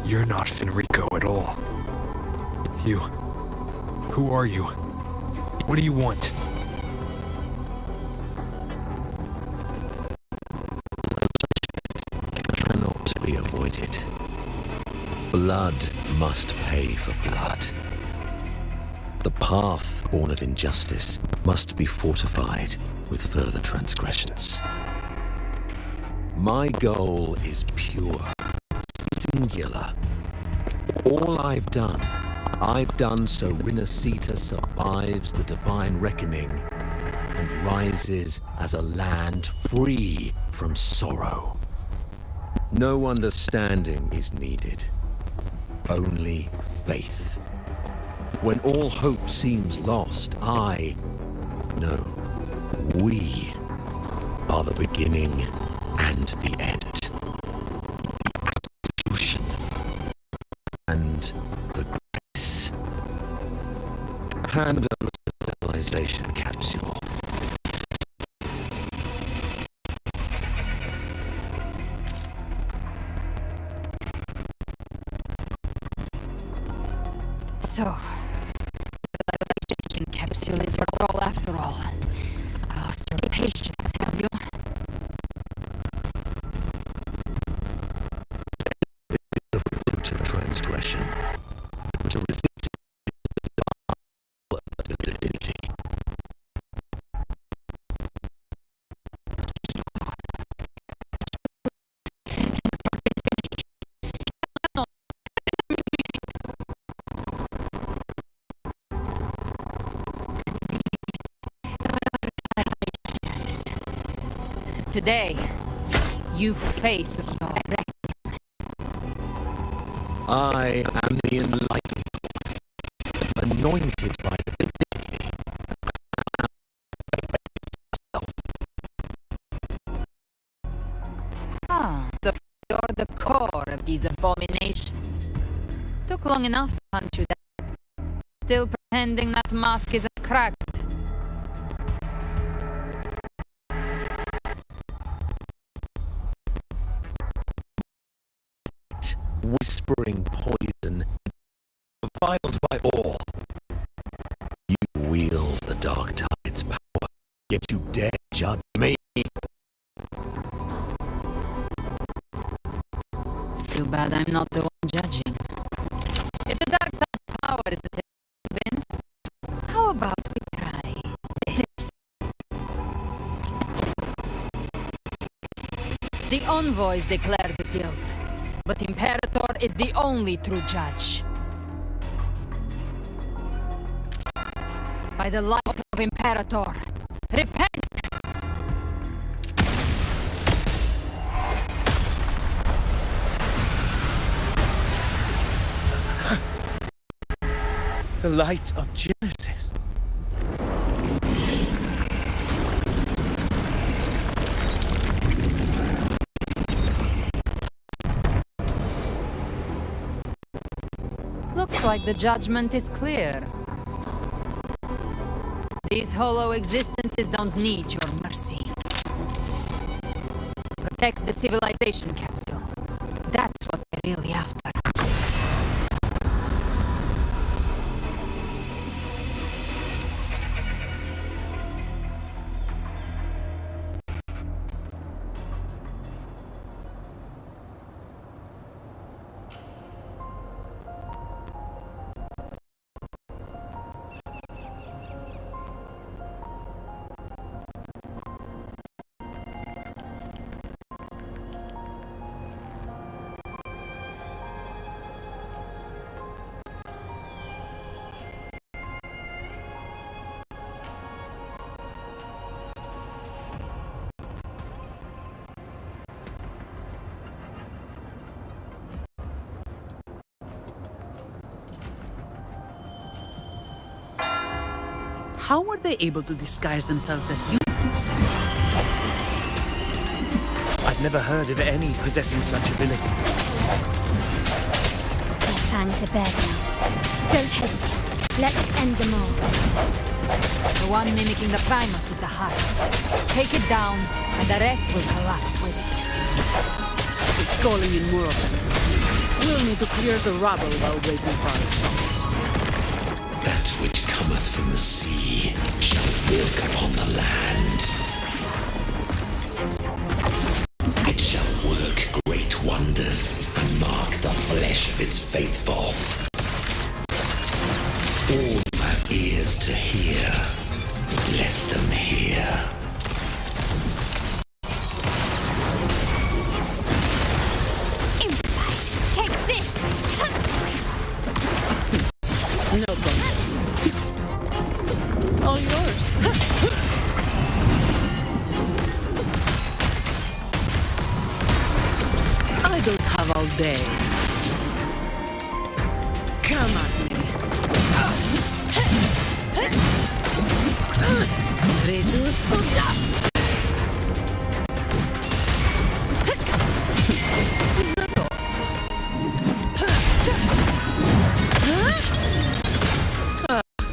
you're not Fenrico at all. You. Who are you? What do you want? Cannot be avoided. Blood must pay for blood. The path born of injustice must be fortified with further transgressions. My goal is pure, singular. All I've done so Rinascita survives the divine reckoning and rises as a land free from sorrow. No understanding is needed, only faith. When all hope seems lost, we are the beginning and the end. The absolution and the grace. Hand over the civilization capsule. So, the civilization capsule is your goal after all. Lost your patience, have you? Today, you face your reckoning. I am the enlightened one, anointed by the divinity. So you're the core of these abominations. Took long enough to hunt you down. Still pretending that mask isn't cracked. Whispering poison, reviled by all. You wield the dark tide's power, yet you dare judge me. It's too bad I'm not the one judging. If the dark tide power is the convinced, how about we try this? The envoys declare the guilt. But Imperator is the only true judge. By the light of Imperator, repent! The light of Genesis. Looks like the judgment is clear. These hollow existences don't need your mercy. Protect the civilization capsule. That's what they're really after. How were they able to disguise themselves as humans? I've never heard of any possessing such ability. Their fangs are bare now. Don't hesitate. Let's end them all. The one mimicking the Primus is the heart. Take it down, and the rest will collapse with it. It's calling in more of them. We'll need to clear the rubble while waiting for it. That which cometh from the sea shall walk upon the land. It shall work great wonders and mark the flesh of its faithful. All who have ears to hear, let them hear. Impulse, take this! No contest. All yours. I don't have all day. Come at me. Reduce to dust.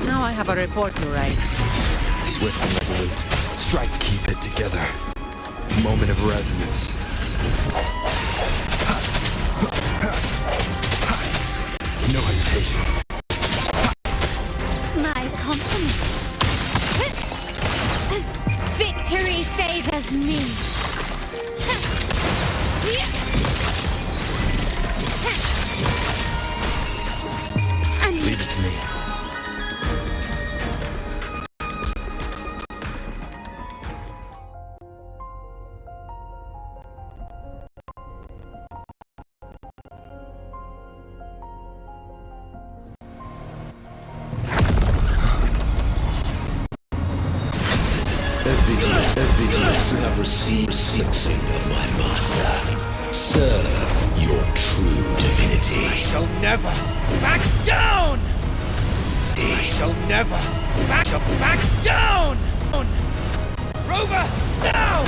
Now I have a report to write. Swift and resolute. Strike to keep it together. Moment of resonance. No hesitation. My compliments. Victory favors me. Leave it to me. Evidius have received sixing of my master. Serve your true divinity. I shall never back down! I shall never back down! Rover, now!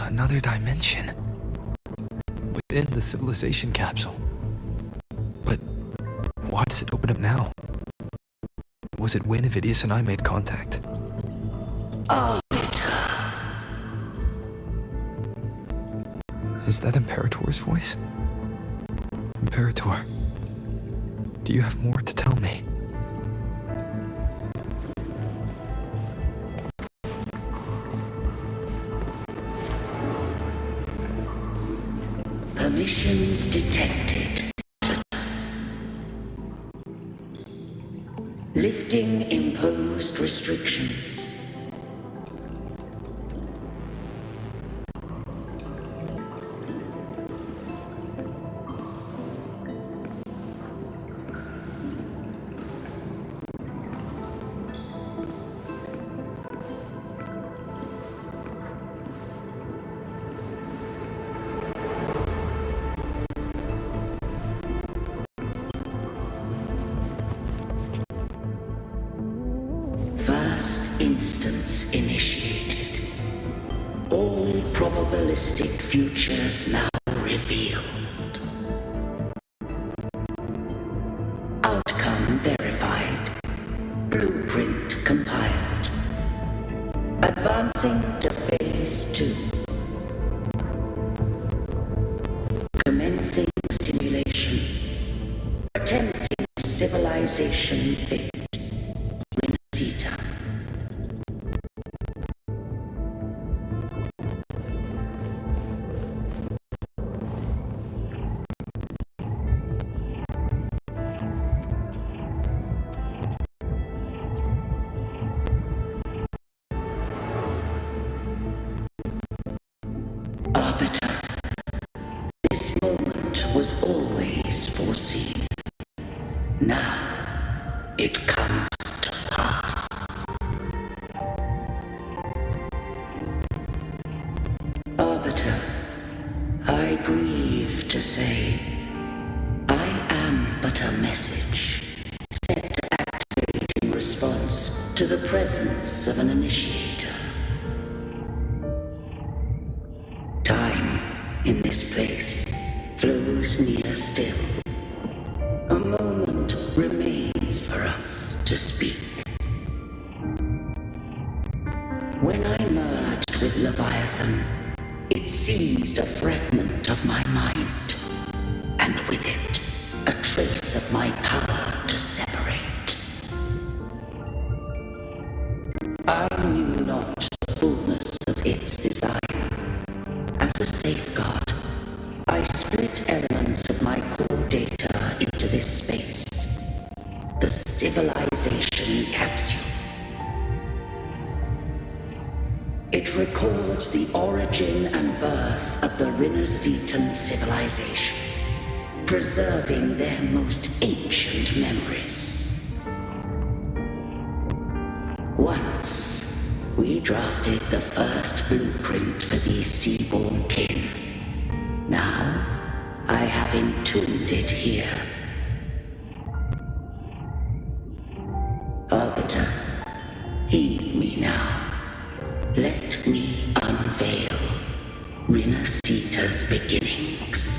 Another dimension. Within the civilization capsule. But why does it open up now? Was it when Evidius and I made contact? Is that Imperator's voice? Imperator, do you have more to tell me? Permissions detected. Lifting imposed restrictions. Instance initiated. All probabilistic futures now revealed. Outcome verified. Blueprint compiled. Advancing to phase 2. Commencing simulation. Attempting civilization fit. Rinascita. Was always foreseen. Now it comes to pass. Arbiter, I grieve to say, I am but a message set to activate in response to the presence of an initiator. Time in this place flows near still. A moment remains for us to speak. When I merged with Leviathan, it seized a fragment of my mind, and with it, a trace of my power to separate. I knew not the fullness of its design. As a safeguard, I split elements of my core data into this space, the civilization capsule. It records the origin and birth of the Rinascitan civilization, preserving their most ancient memories. Once, we drafted the first blueprint for these seaborn kin. Now, I have entombed it here. Arbiter, heed me now. Let me unveil Rinascita's beginnings.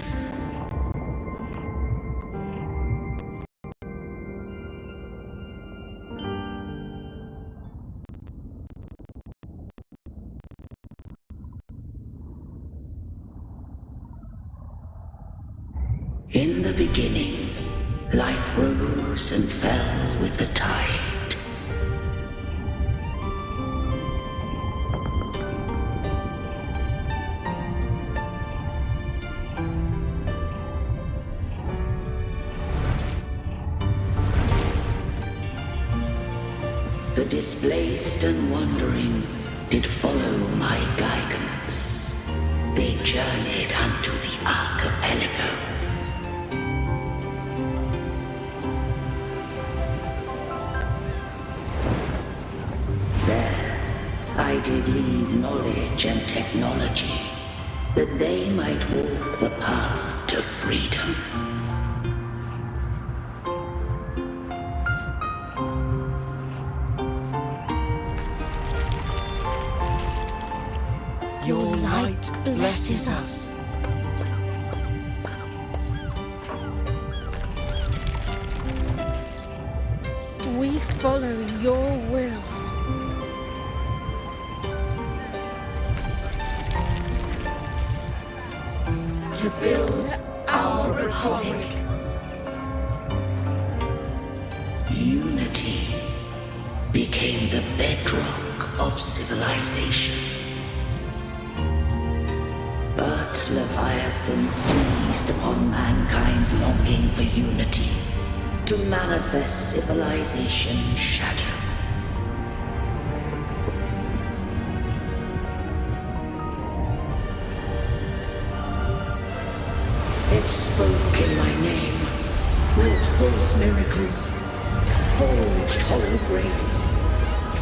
In the beginning, life rose and fell with the tide. The displaced and wandering did follow my guidance. They journeyed unto the archipelago. I did leave knowledge and technology, that they might walk the path to freedom. Your light blesses us. We follow your will. To build our republic. Unity became the bedrock of civilization. But Leviathan seized upon mankind's longing for unity to manifest civilization's shadow. It spoke in my name, wrought false miracles, forged hollow grace,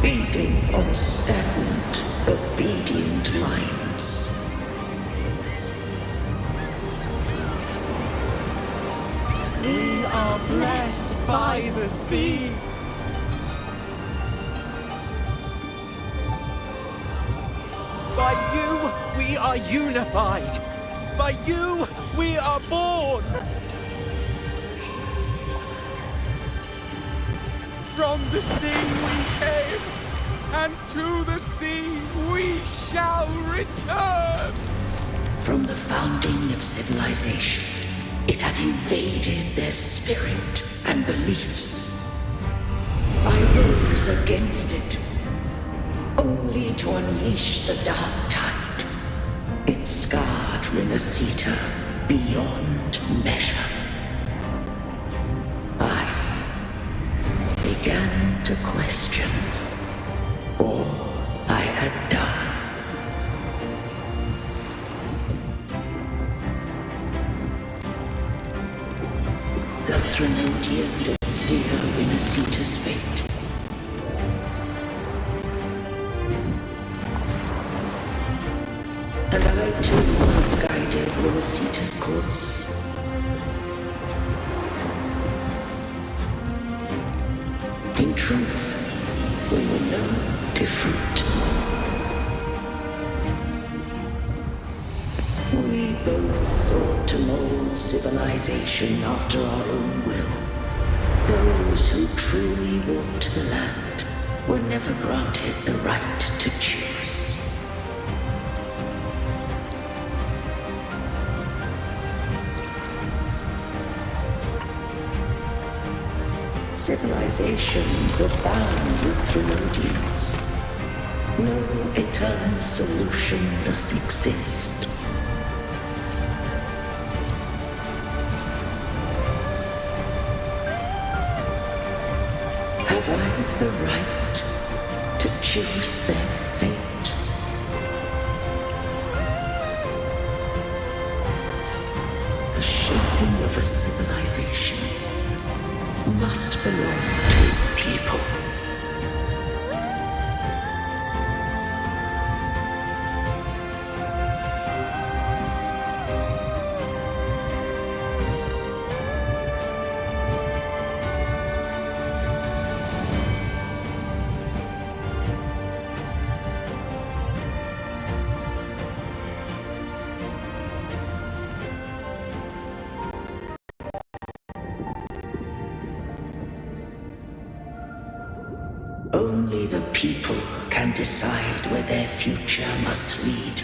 feeding on stagnant, obedient minds. We are blessed by the sea. By you, we are unified. By you, we are born! From the sea we came, and to the sea we shall return! From the founding of civilization, it had invaded their spirit and beliefs. I rose against it, only to unleash the dark tide. It scarred Rinascita beyond measure. I began to question all I had done. The Threnodian did steer Rinascita's fate. And I too once guided Rinascita's course. In truth, we were no different. We both sought to mold civilization after our own will. Those who truly walked the land were never granted the right to choose. Civilizations abound with Threnodians. No eternal solution doth exist. Have I the right to choose their fate? The shaping of a civilization must belong to its people. Only the people can decide where their future must lead.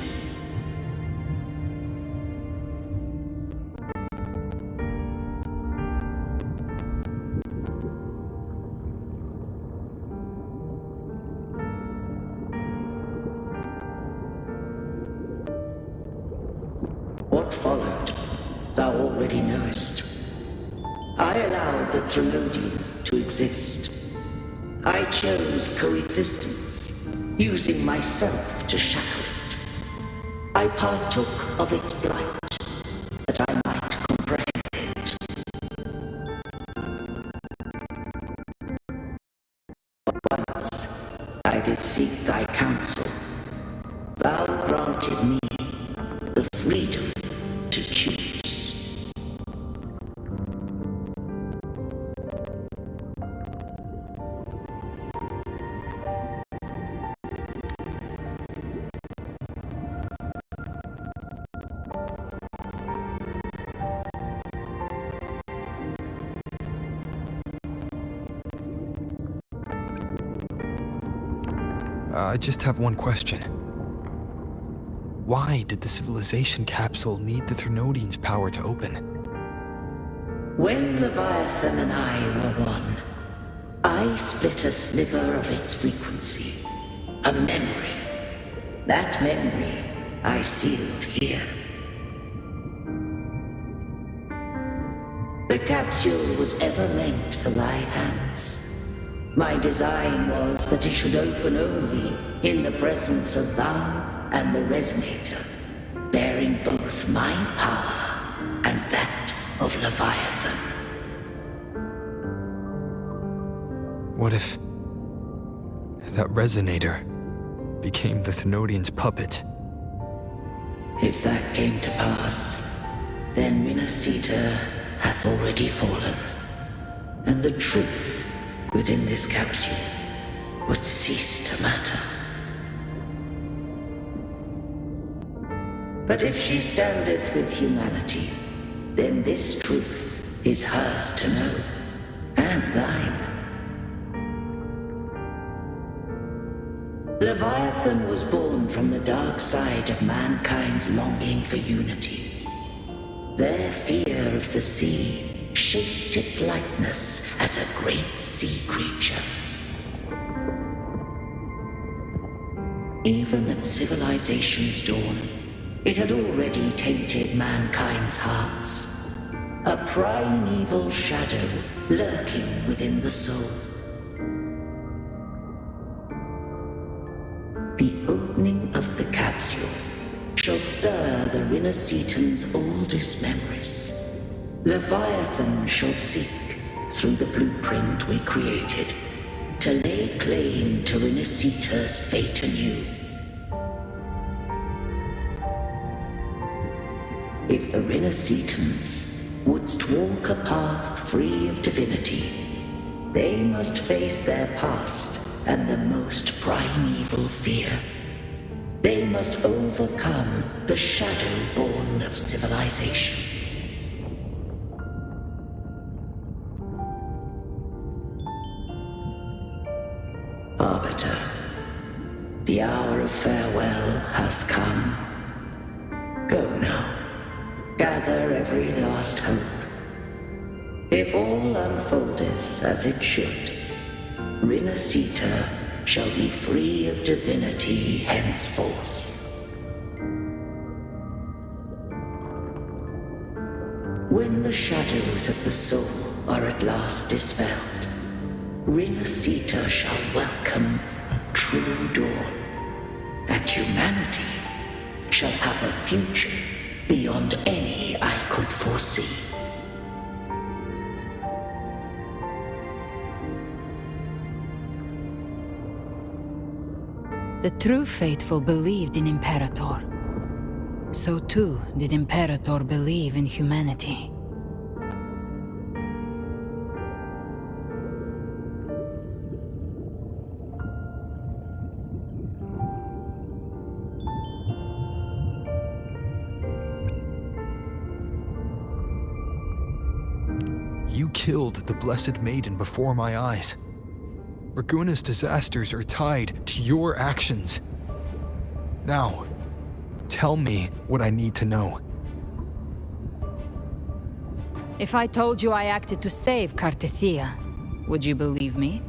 What followed, thou already knowest. I allowed the Thralodian to exist. I chose coexistence, using myself to shackle it. I partook of its blight, that I might comprehend it. But once I did seek thy counsel, thou granted me the freedom to choose. I just have one question. Why did the civilization capsule need the Thralodian's power to open? When Leviathan and I were one, I split a sliver of its frequency, a memory. That memory I sealed here. The capsule was ever meant for thy hands. My design was that it should open only in the presence of thou and the resonator, bearing both my power and that of Leviathan. What if that resonator became the Thralodian's puppet? If that came to pass, then Rinascita has already fallen, and the truth within this capsule would cease to matter. But if she standeth with humanity, then this truth is hers to know, and thine. Leviathan was born from the dark side of mankind's longing for unity. Their fear of the sea shaped its likeness as a great sea creature. Even at civilization's dawn, it had already tainted mankind's hearts. A primeval shadow lurking within the soul. The opening of the capsule shall stir the Rinascitan's oldest memories. Leviathan shall seek, through the blueprint we created, to lay claim to Rinascita's fate anew. If the Rinascitans wouldst walk a path free of divinity, they must face their past and the most primeval fear. They must overcome the shadow born of civilization. Arbiter, the hour of farewell hath come. Go now, gather every last hope. If all unfoldeth as it should, Rinascita shall be free of divinity henceforth. When the shadows of the soul are at last dispelled, Rinascita shall welcome a true dawn, and humanity shall have a future beyond any I could foresee. The true faithful believed in Imperator. So too did Imperator believe in humanity. You killed the Blessed Maiden before my eyes. Raguna's disasters are tied to your actions. Now, tell me what I need to know. If I told you I acted to save Cartethia, would you believe me?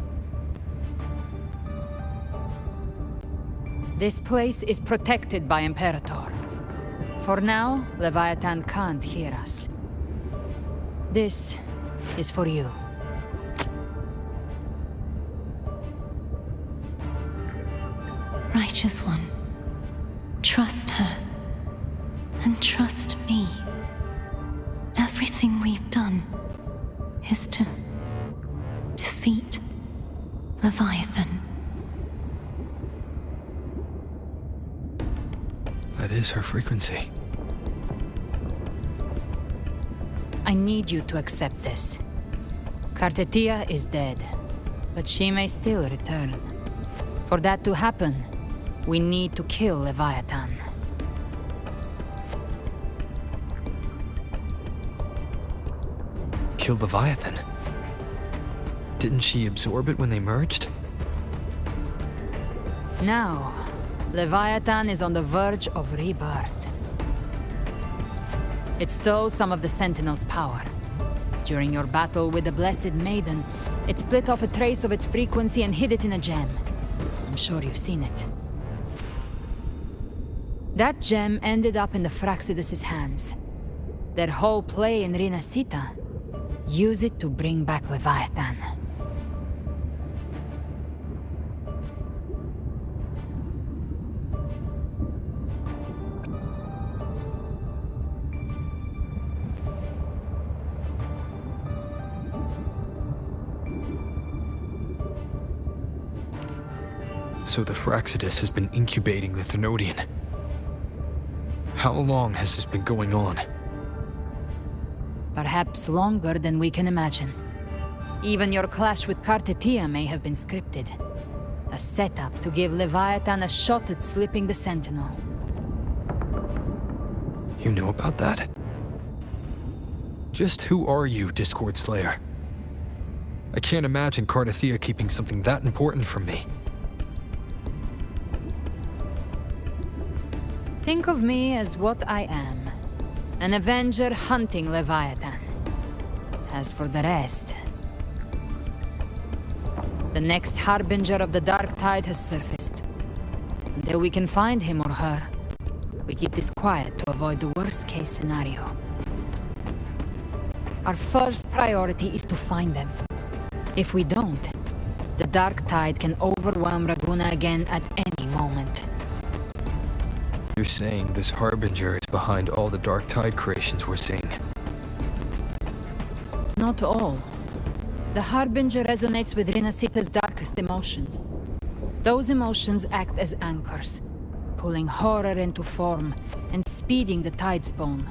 This place is protected by Imperator. For now, Leviathan can't hear us. This is for you. Righteous One, trust her, and trust me. Everything we've done is to defeat Leviathan. That is her frequency. I need you to accept this. Cartethia is dead, but she may still return. For that to happen, we need to kill Leviathan. Kill Leviathan? Didn't she absorb it when they merged? Now, Leviathan is on the verge of rebirth. It stole some of the Sentinel's power. During your battle with the Blessed Maiden, it split off a trace of its frequency and hid it in a gem. I'm sure you've seen it. That gem ended up in the Fraxidus' hands. Their whole play in Rinascita, use it to bring back Leviathan. So the Fraxidus has been incubating the Thenodian. How long has this been going on? Perhaps longer than we can imagine. Even your clash with Cartethia may have been scripted. A setup to give Leviathan a shot at slipping the Sentinel. You know about that? Just who are you, Discord Slayer? I can't imagine Cartethia keeping something that important from me. Think of me as what I am. An Avenger hunting Leviathan. As for the rest... The next Harbinger of the Dark Tide has surfaced. Until we can find him or her, we keep this quiet to avoid the worst-case scenario. Our first priority is to find them. If we don't, the Dark Tide can overwhelm Raguna again at any moment. You're saying this Harbinger is behind all the Dark Tide creations we're seeing? Not all. The Harbinger resonates with Rinascita's darkest emotions. Those emotions act as anchors, pulling horror into form and speeding the Tidespawn.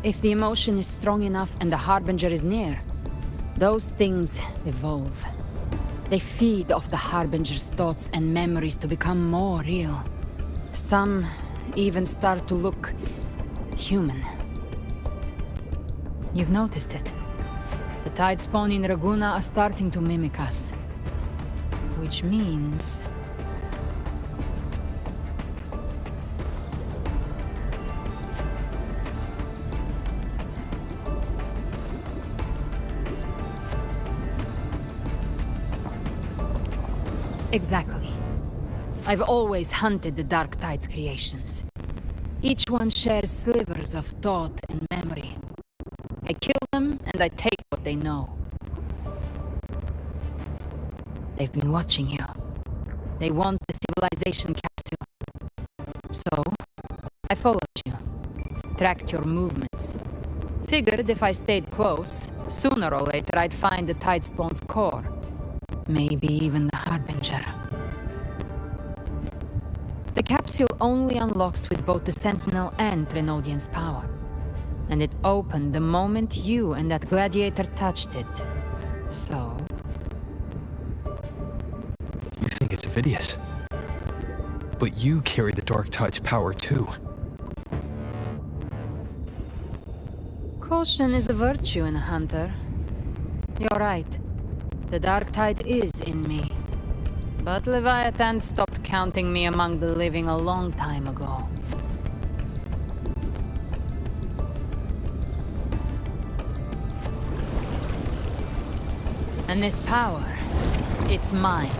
If the emotion is strong enough and the Harbinger is near, those things evolve. They feed off the Harbinger's thoughts and memories to become more real. Some even start to look human. You've noticed it. The Tidespawn in Raguna are starting to mimic us. Which means... Exactly. I've always hunted the Dark Tide's creations. Each one shares slivers of thought and memory. I kill them, and I take what they know. They've been watching you. They want the civilization capsule. So, I followed you. Tracked your movements. Figured if I stayed close, sooner or later I'd find the Tidespawn's core. Maybe even the Harbinger. The capsule only unlocks with both the Sentinel and Thenodian's power. And it opened the moment you and that gladiator touched it. So... You think it's Avidius. But you carry the Dark Tide's power too. Caution is a virtue in a hunter. You're right. The dark tide is in me. But Leviathan stopped counting me among the living a long time ago. And this power, it's mine.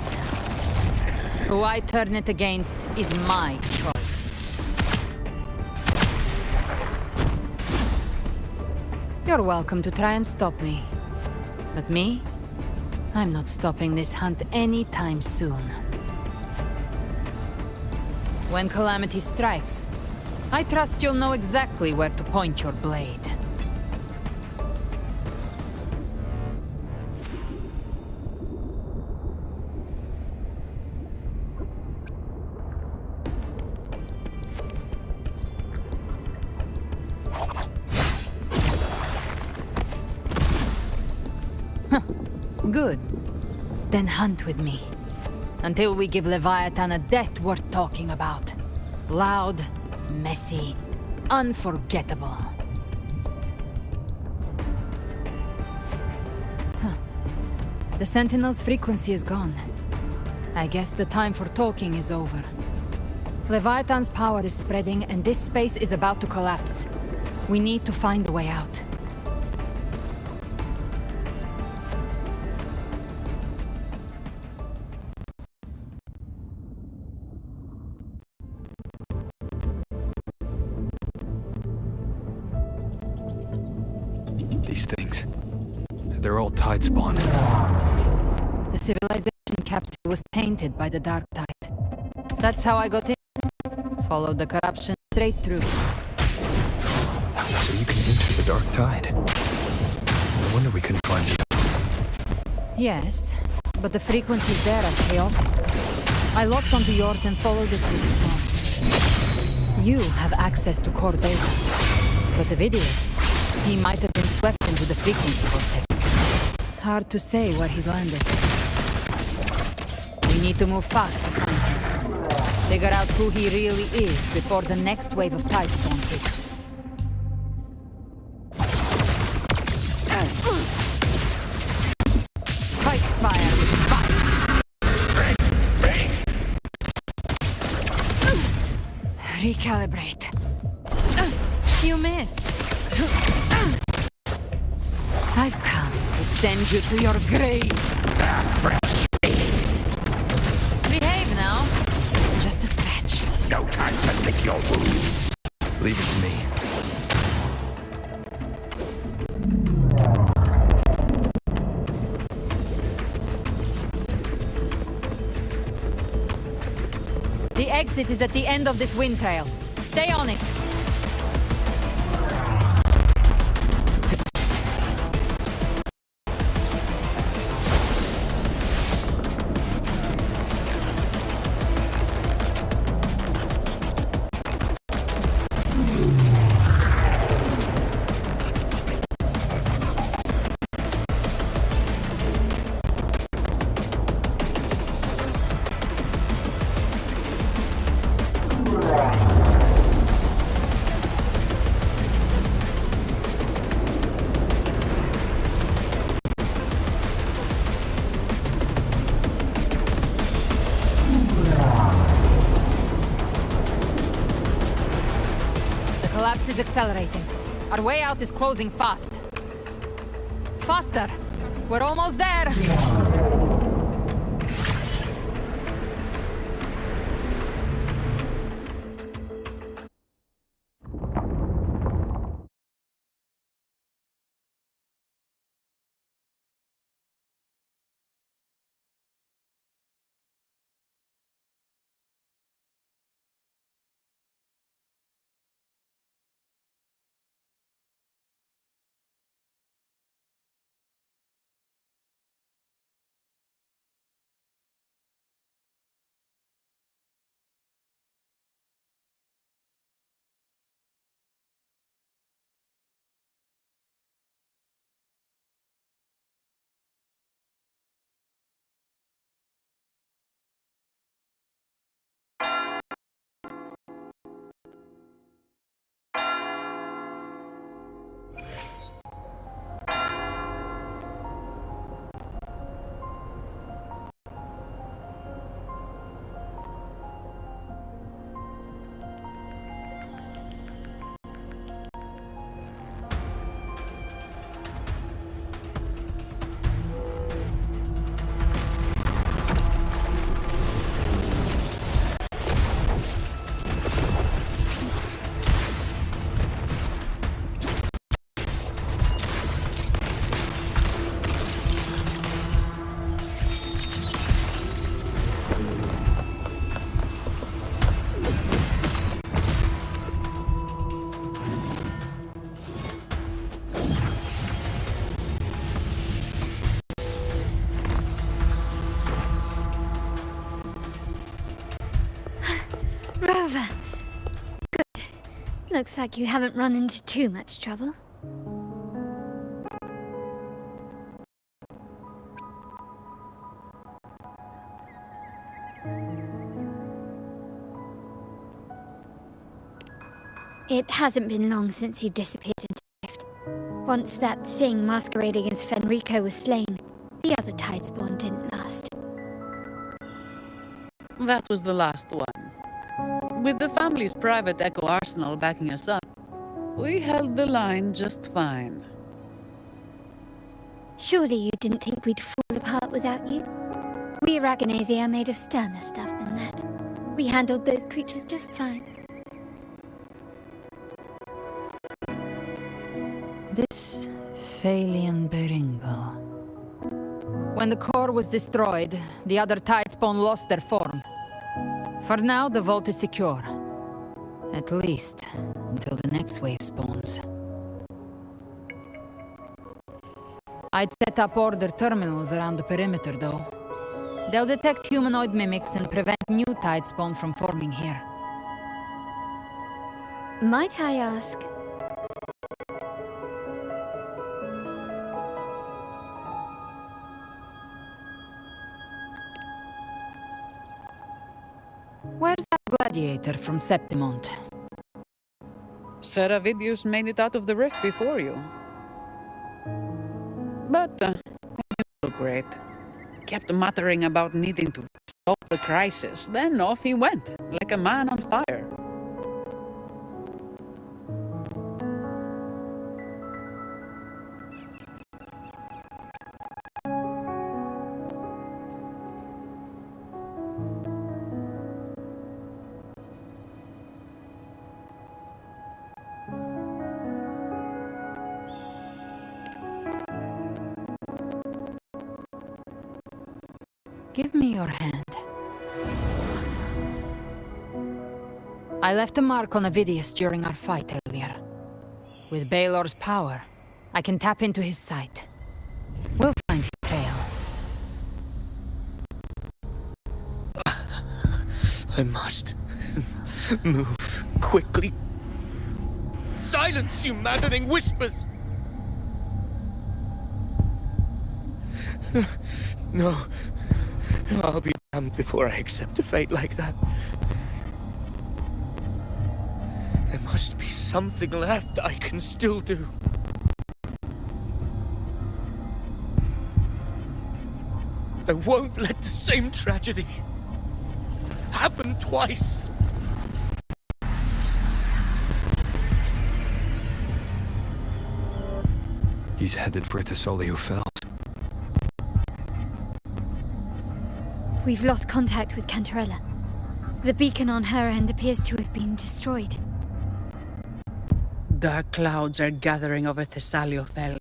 Who I turn it against is my choice. You're welcome to try and stop me. But me? I'm not stopping this hunt anytime soon. When calamity strikes, I trust you'll know exactly where to point your blade. Good. Then hunt with me. Until we give Leviathan a death worth talking about. Loud, messy, unforgettable. The Sentinel's frequency is gone. I guess the time for talking is over. Leviathan's power is spreading and this space is about to collapse. We need to find a way out. These things, they're all tide spawn. The civilization capsule was tainted by the dark tide. That's how I got in. Followed the corruption straight through. So you can enter the dark tide. No wonder we couldn't find you. Yes, but the frequencies there are chaotic. I locked onto yours and followed it through the storm. You have access to core data, but Ovidius, he might have been swept into the frequency vortex. Hard to say where he's landed. We need to move fast to find him. Figure out who he really is before the next wave of tide spawn hits. Fight fire with fire! Recalibrate. You missed. I've come to send you to your grave. Fresh face. Behave now. Just a scratch. No time to lick your wounds. Leave it to me. The exit is at the end of this wind trail. Stay on it. Collapse is accelerating. Our way out is closing fast. Faster! We're almost there! Looks like you haven't run into too much trouble. It hasn't been long since you disappeared into Rift. Once that thing masquerading as Fenrico was slain, the other Tidespawn didn't last. That was the last one. With the family's private echo arsenal backing us up, we held the line just fine. Surely you didn't think we'd fall apart without you? We Aragonese are made of sterner stuff than that. We handled those creatures just fine. This Phalian Beringo. When the core was destroyed, the other Tidespawn lost their form. For now, the vault is secure. At least, until the next wave spawns. I'd set up order terminals around the perimeter, though. They'll detect humanoid mimics and prevent new Tidespawn from forming here. Might I ask? Where's that gladiator from Septimont? Seravidius made it out of the rift before you. But, he didn't look great. Kept muttering about needing to stop the crisis, then off he went, like a man on fire. Give me your hand. I left a mark on Avidius during our fight earlier. With Baelor's power, I can tap into his sight. We'll find his trail. I must move quickly. Silence, you maddening whispers! No. I'll be damned before I accept a fate like that. There must be something left I can still do. I won't let the same tragedy happen twice. He's headed for Thessalio Fells. We've lost contact with Cantarella. The beacon on her end appears to have been destroyed. Dark clouds are gathering over Thessalio Fells.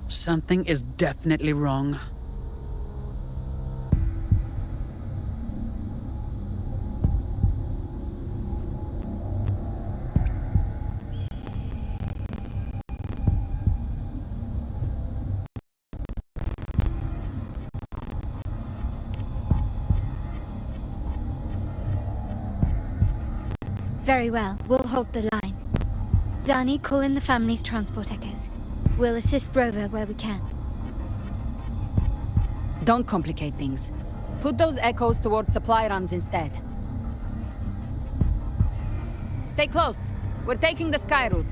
Something is definitely wrong. Very well, we'll hold the line. Zani, call in the family's transport echoes. We'll assist Rover where we can. Don't complicate things. Put those echoes towards supply runs instead. Stay close. We're taking the sky route.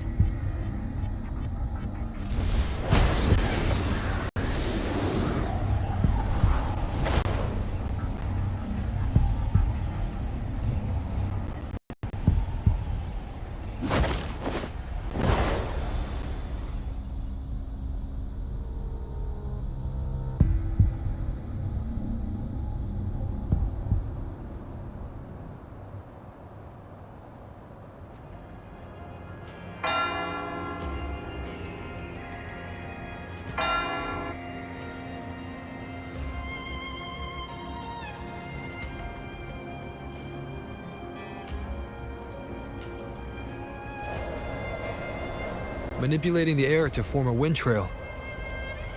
Manipulating the air to form a wind trail.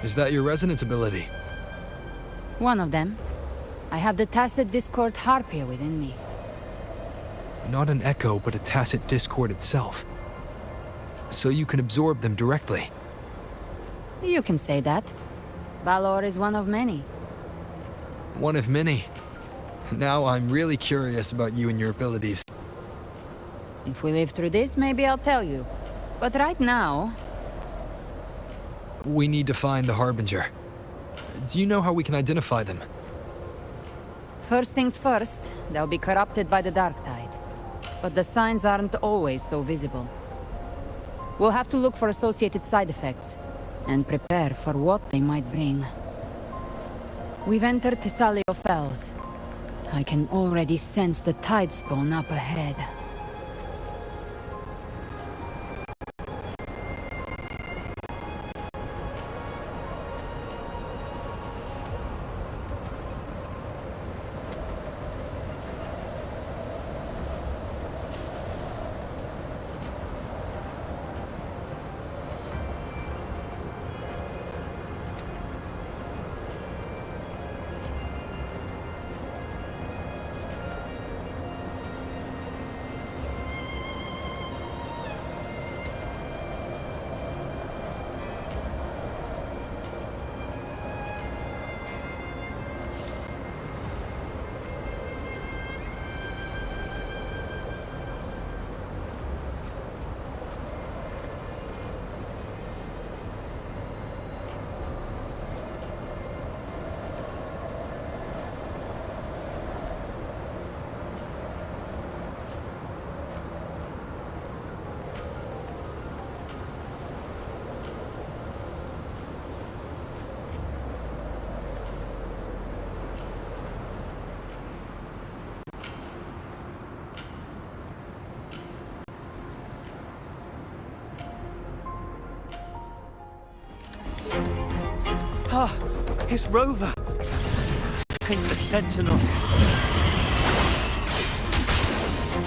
Is that your resonance ability? One of them. I have the tacit discord harpia within me. not an echo but a tacit discord itself. So you can absorb them directly. You can say that. Valor is one of many. One of many. Now I'm really curious about you and your abilities. If we live through this, maybe I'll tell you. But right now... We need to find the Harbinger. Do you know how we can identify them? First things first, they'll be corrupted by the dark tide. But the signs aren't always so visible. We'll have to look for associated side effects, and prepare for what they might bring. We've entered Thessalio Fells. I can already sense the tide spawn up ahead. Ah, it's Rover. And the Sentinel.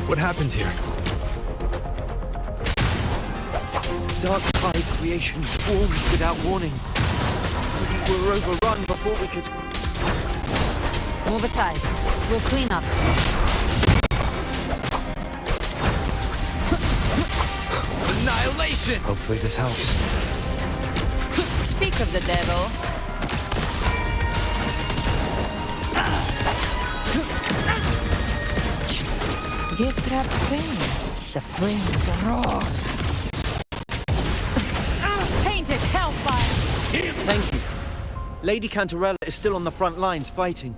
What happened here? Dark tide creation swarmed without warning. We were overrun before we could... Move aside. We'll clean up. Annihilation! Hopefully this helps. Speak of the devil. Get that pain. The flames roar. Painted hellfire! Thank you. Lady Cantarella is still on the front lines fighting.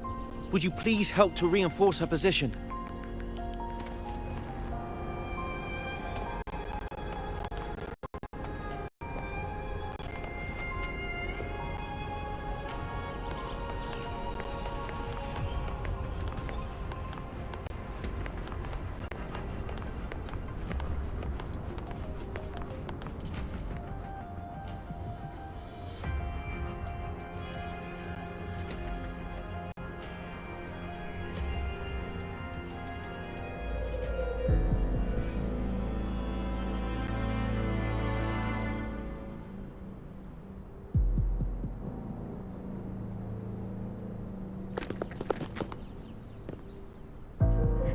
Would you please help to reinforce her position?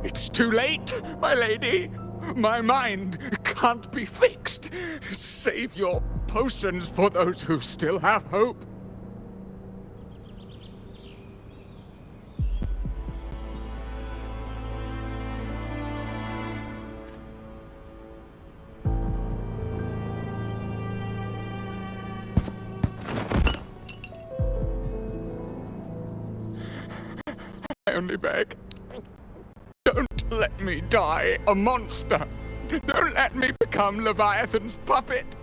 It's too late, my lady. My mind can't be fixed. Save your potions for those who still have hope. I only beg. Don't let me die a monster. Don't let me become Leviathan's puppet.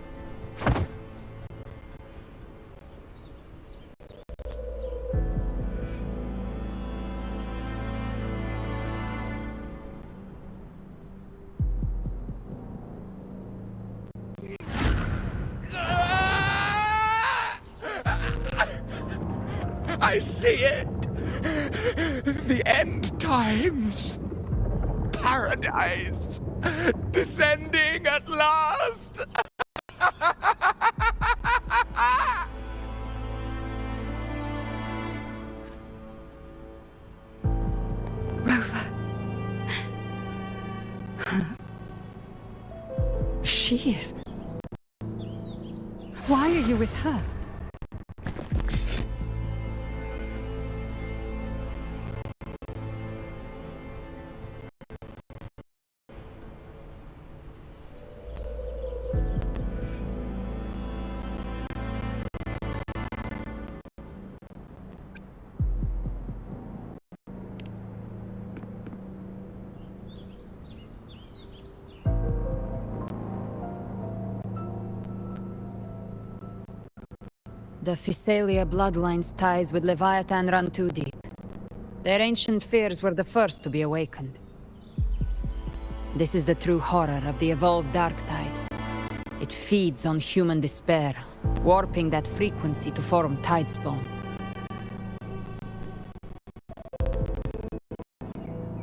I see it. The end times. Paradise. Descending at last. Rover. she is. Why are you with her? The Physalia bloodline's ties with Leviathan run too deep. Their ancient fears were the first to be awakened. This is the true horror of the evolved dark tide. It feeds on human despair, warping that frequency to form tidespawn.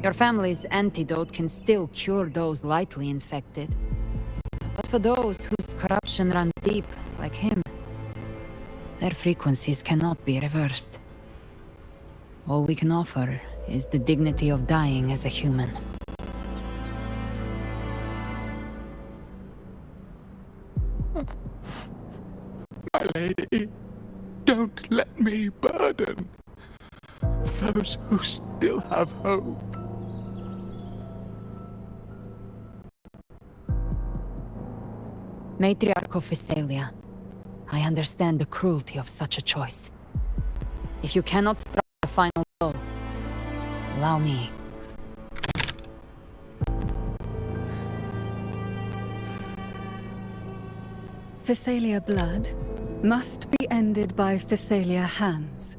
Your family's antidote can still cure those lightly infected. But for those whose corruption runs deep, like him, their frequencies cannot be reversed. All we can offer is the dignity of dying as a human. My lady, don't let me burden those who still have hope. Matriarch of Physalia, I understand the cruelty of such a choice. If you cannot strike the final blow, allow me. Physalia blood must be ended by Physalia hands.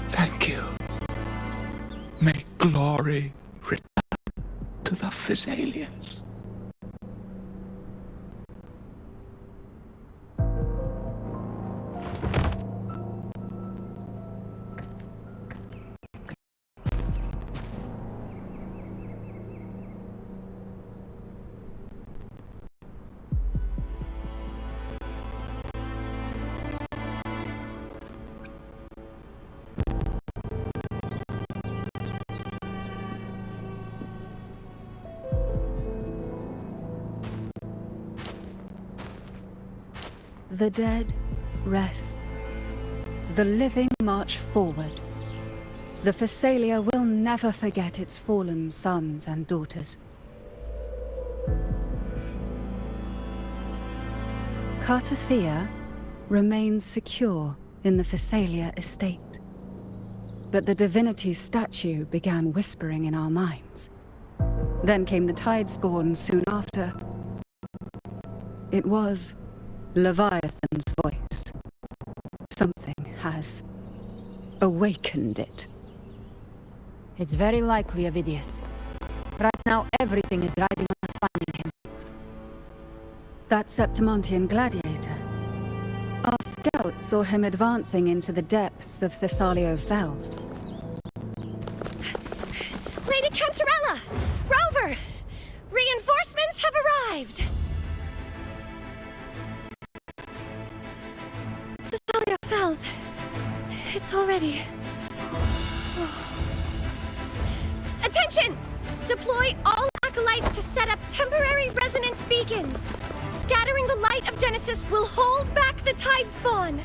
Thank you. May glory return to the Physalians. The dead rest. The living march forward. The Physalia will never forget its fallen sons and daughters. Cartathea remains secure in the Physalia estate. But the divinity's statue began whispering in our minds. Then came the Tidespawn soon after. It was Leviathan's voice. Something has awakened it. It's very likely, Avidius. Right now, everything is riding on us finding him. That Septimontian gladiator. Our scouts saw him advancing into the depths of Thessalio Fells. Lady Cantarella! Rover! Reinforcements have arrived! Thessalio Fells. It's already... Attention! Deploy all acolytes to set up temporary resonance beacons. Scattering the light of Genesis will hold back the Tidespawn.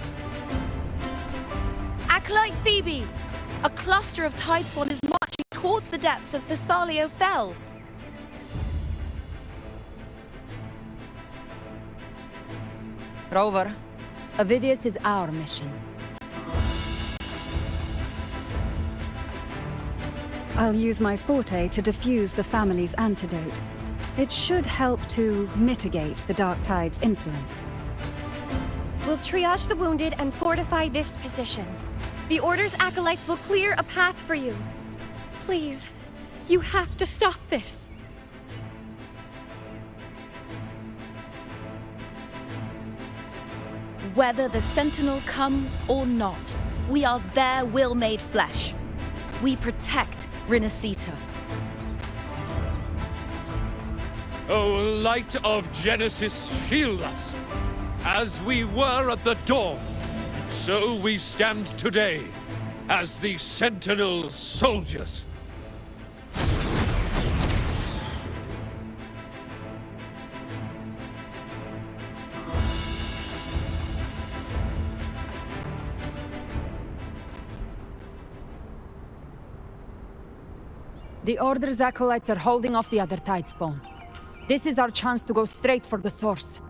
Acolyte Phoebe, a cluster of Tidespawn is marching towards the depths of Thessalio Fells. Rover, Avidius is our mission. I'll use my forte to defuse the family's antidote. It should help to mitigate the Dark Tide's influence. We'll triage the wounded and fortify this position. The Order's acolytes will clear a path for you. Please, you have to stop this. Whether the Sentinel comes or not, we are their will made flesh. We protect Rinascita. O light of Genesis, shield us. As we were at the dawn, so we stand today as the Sentinel soldiers. The Order's acolytes are holding off the other tide spawn. This is our chance to go straight for the source.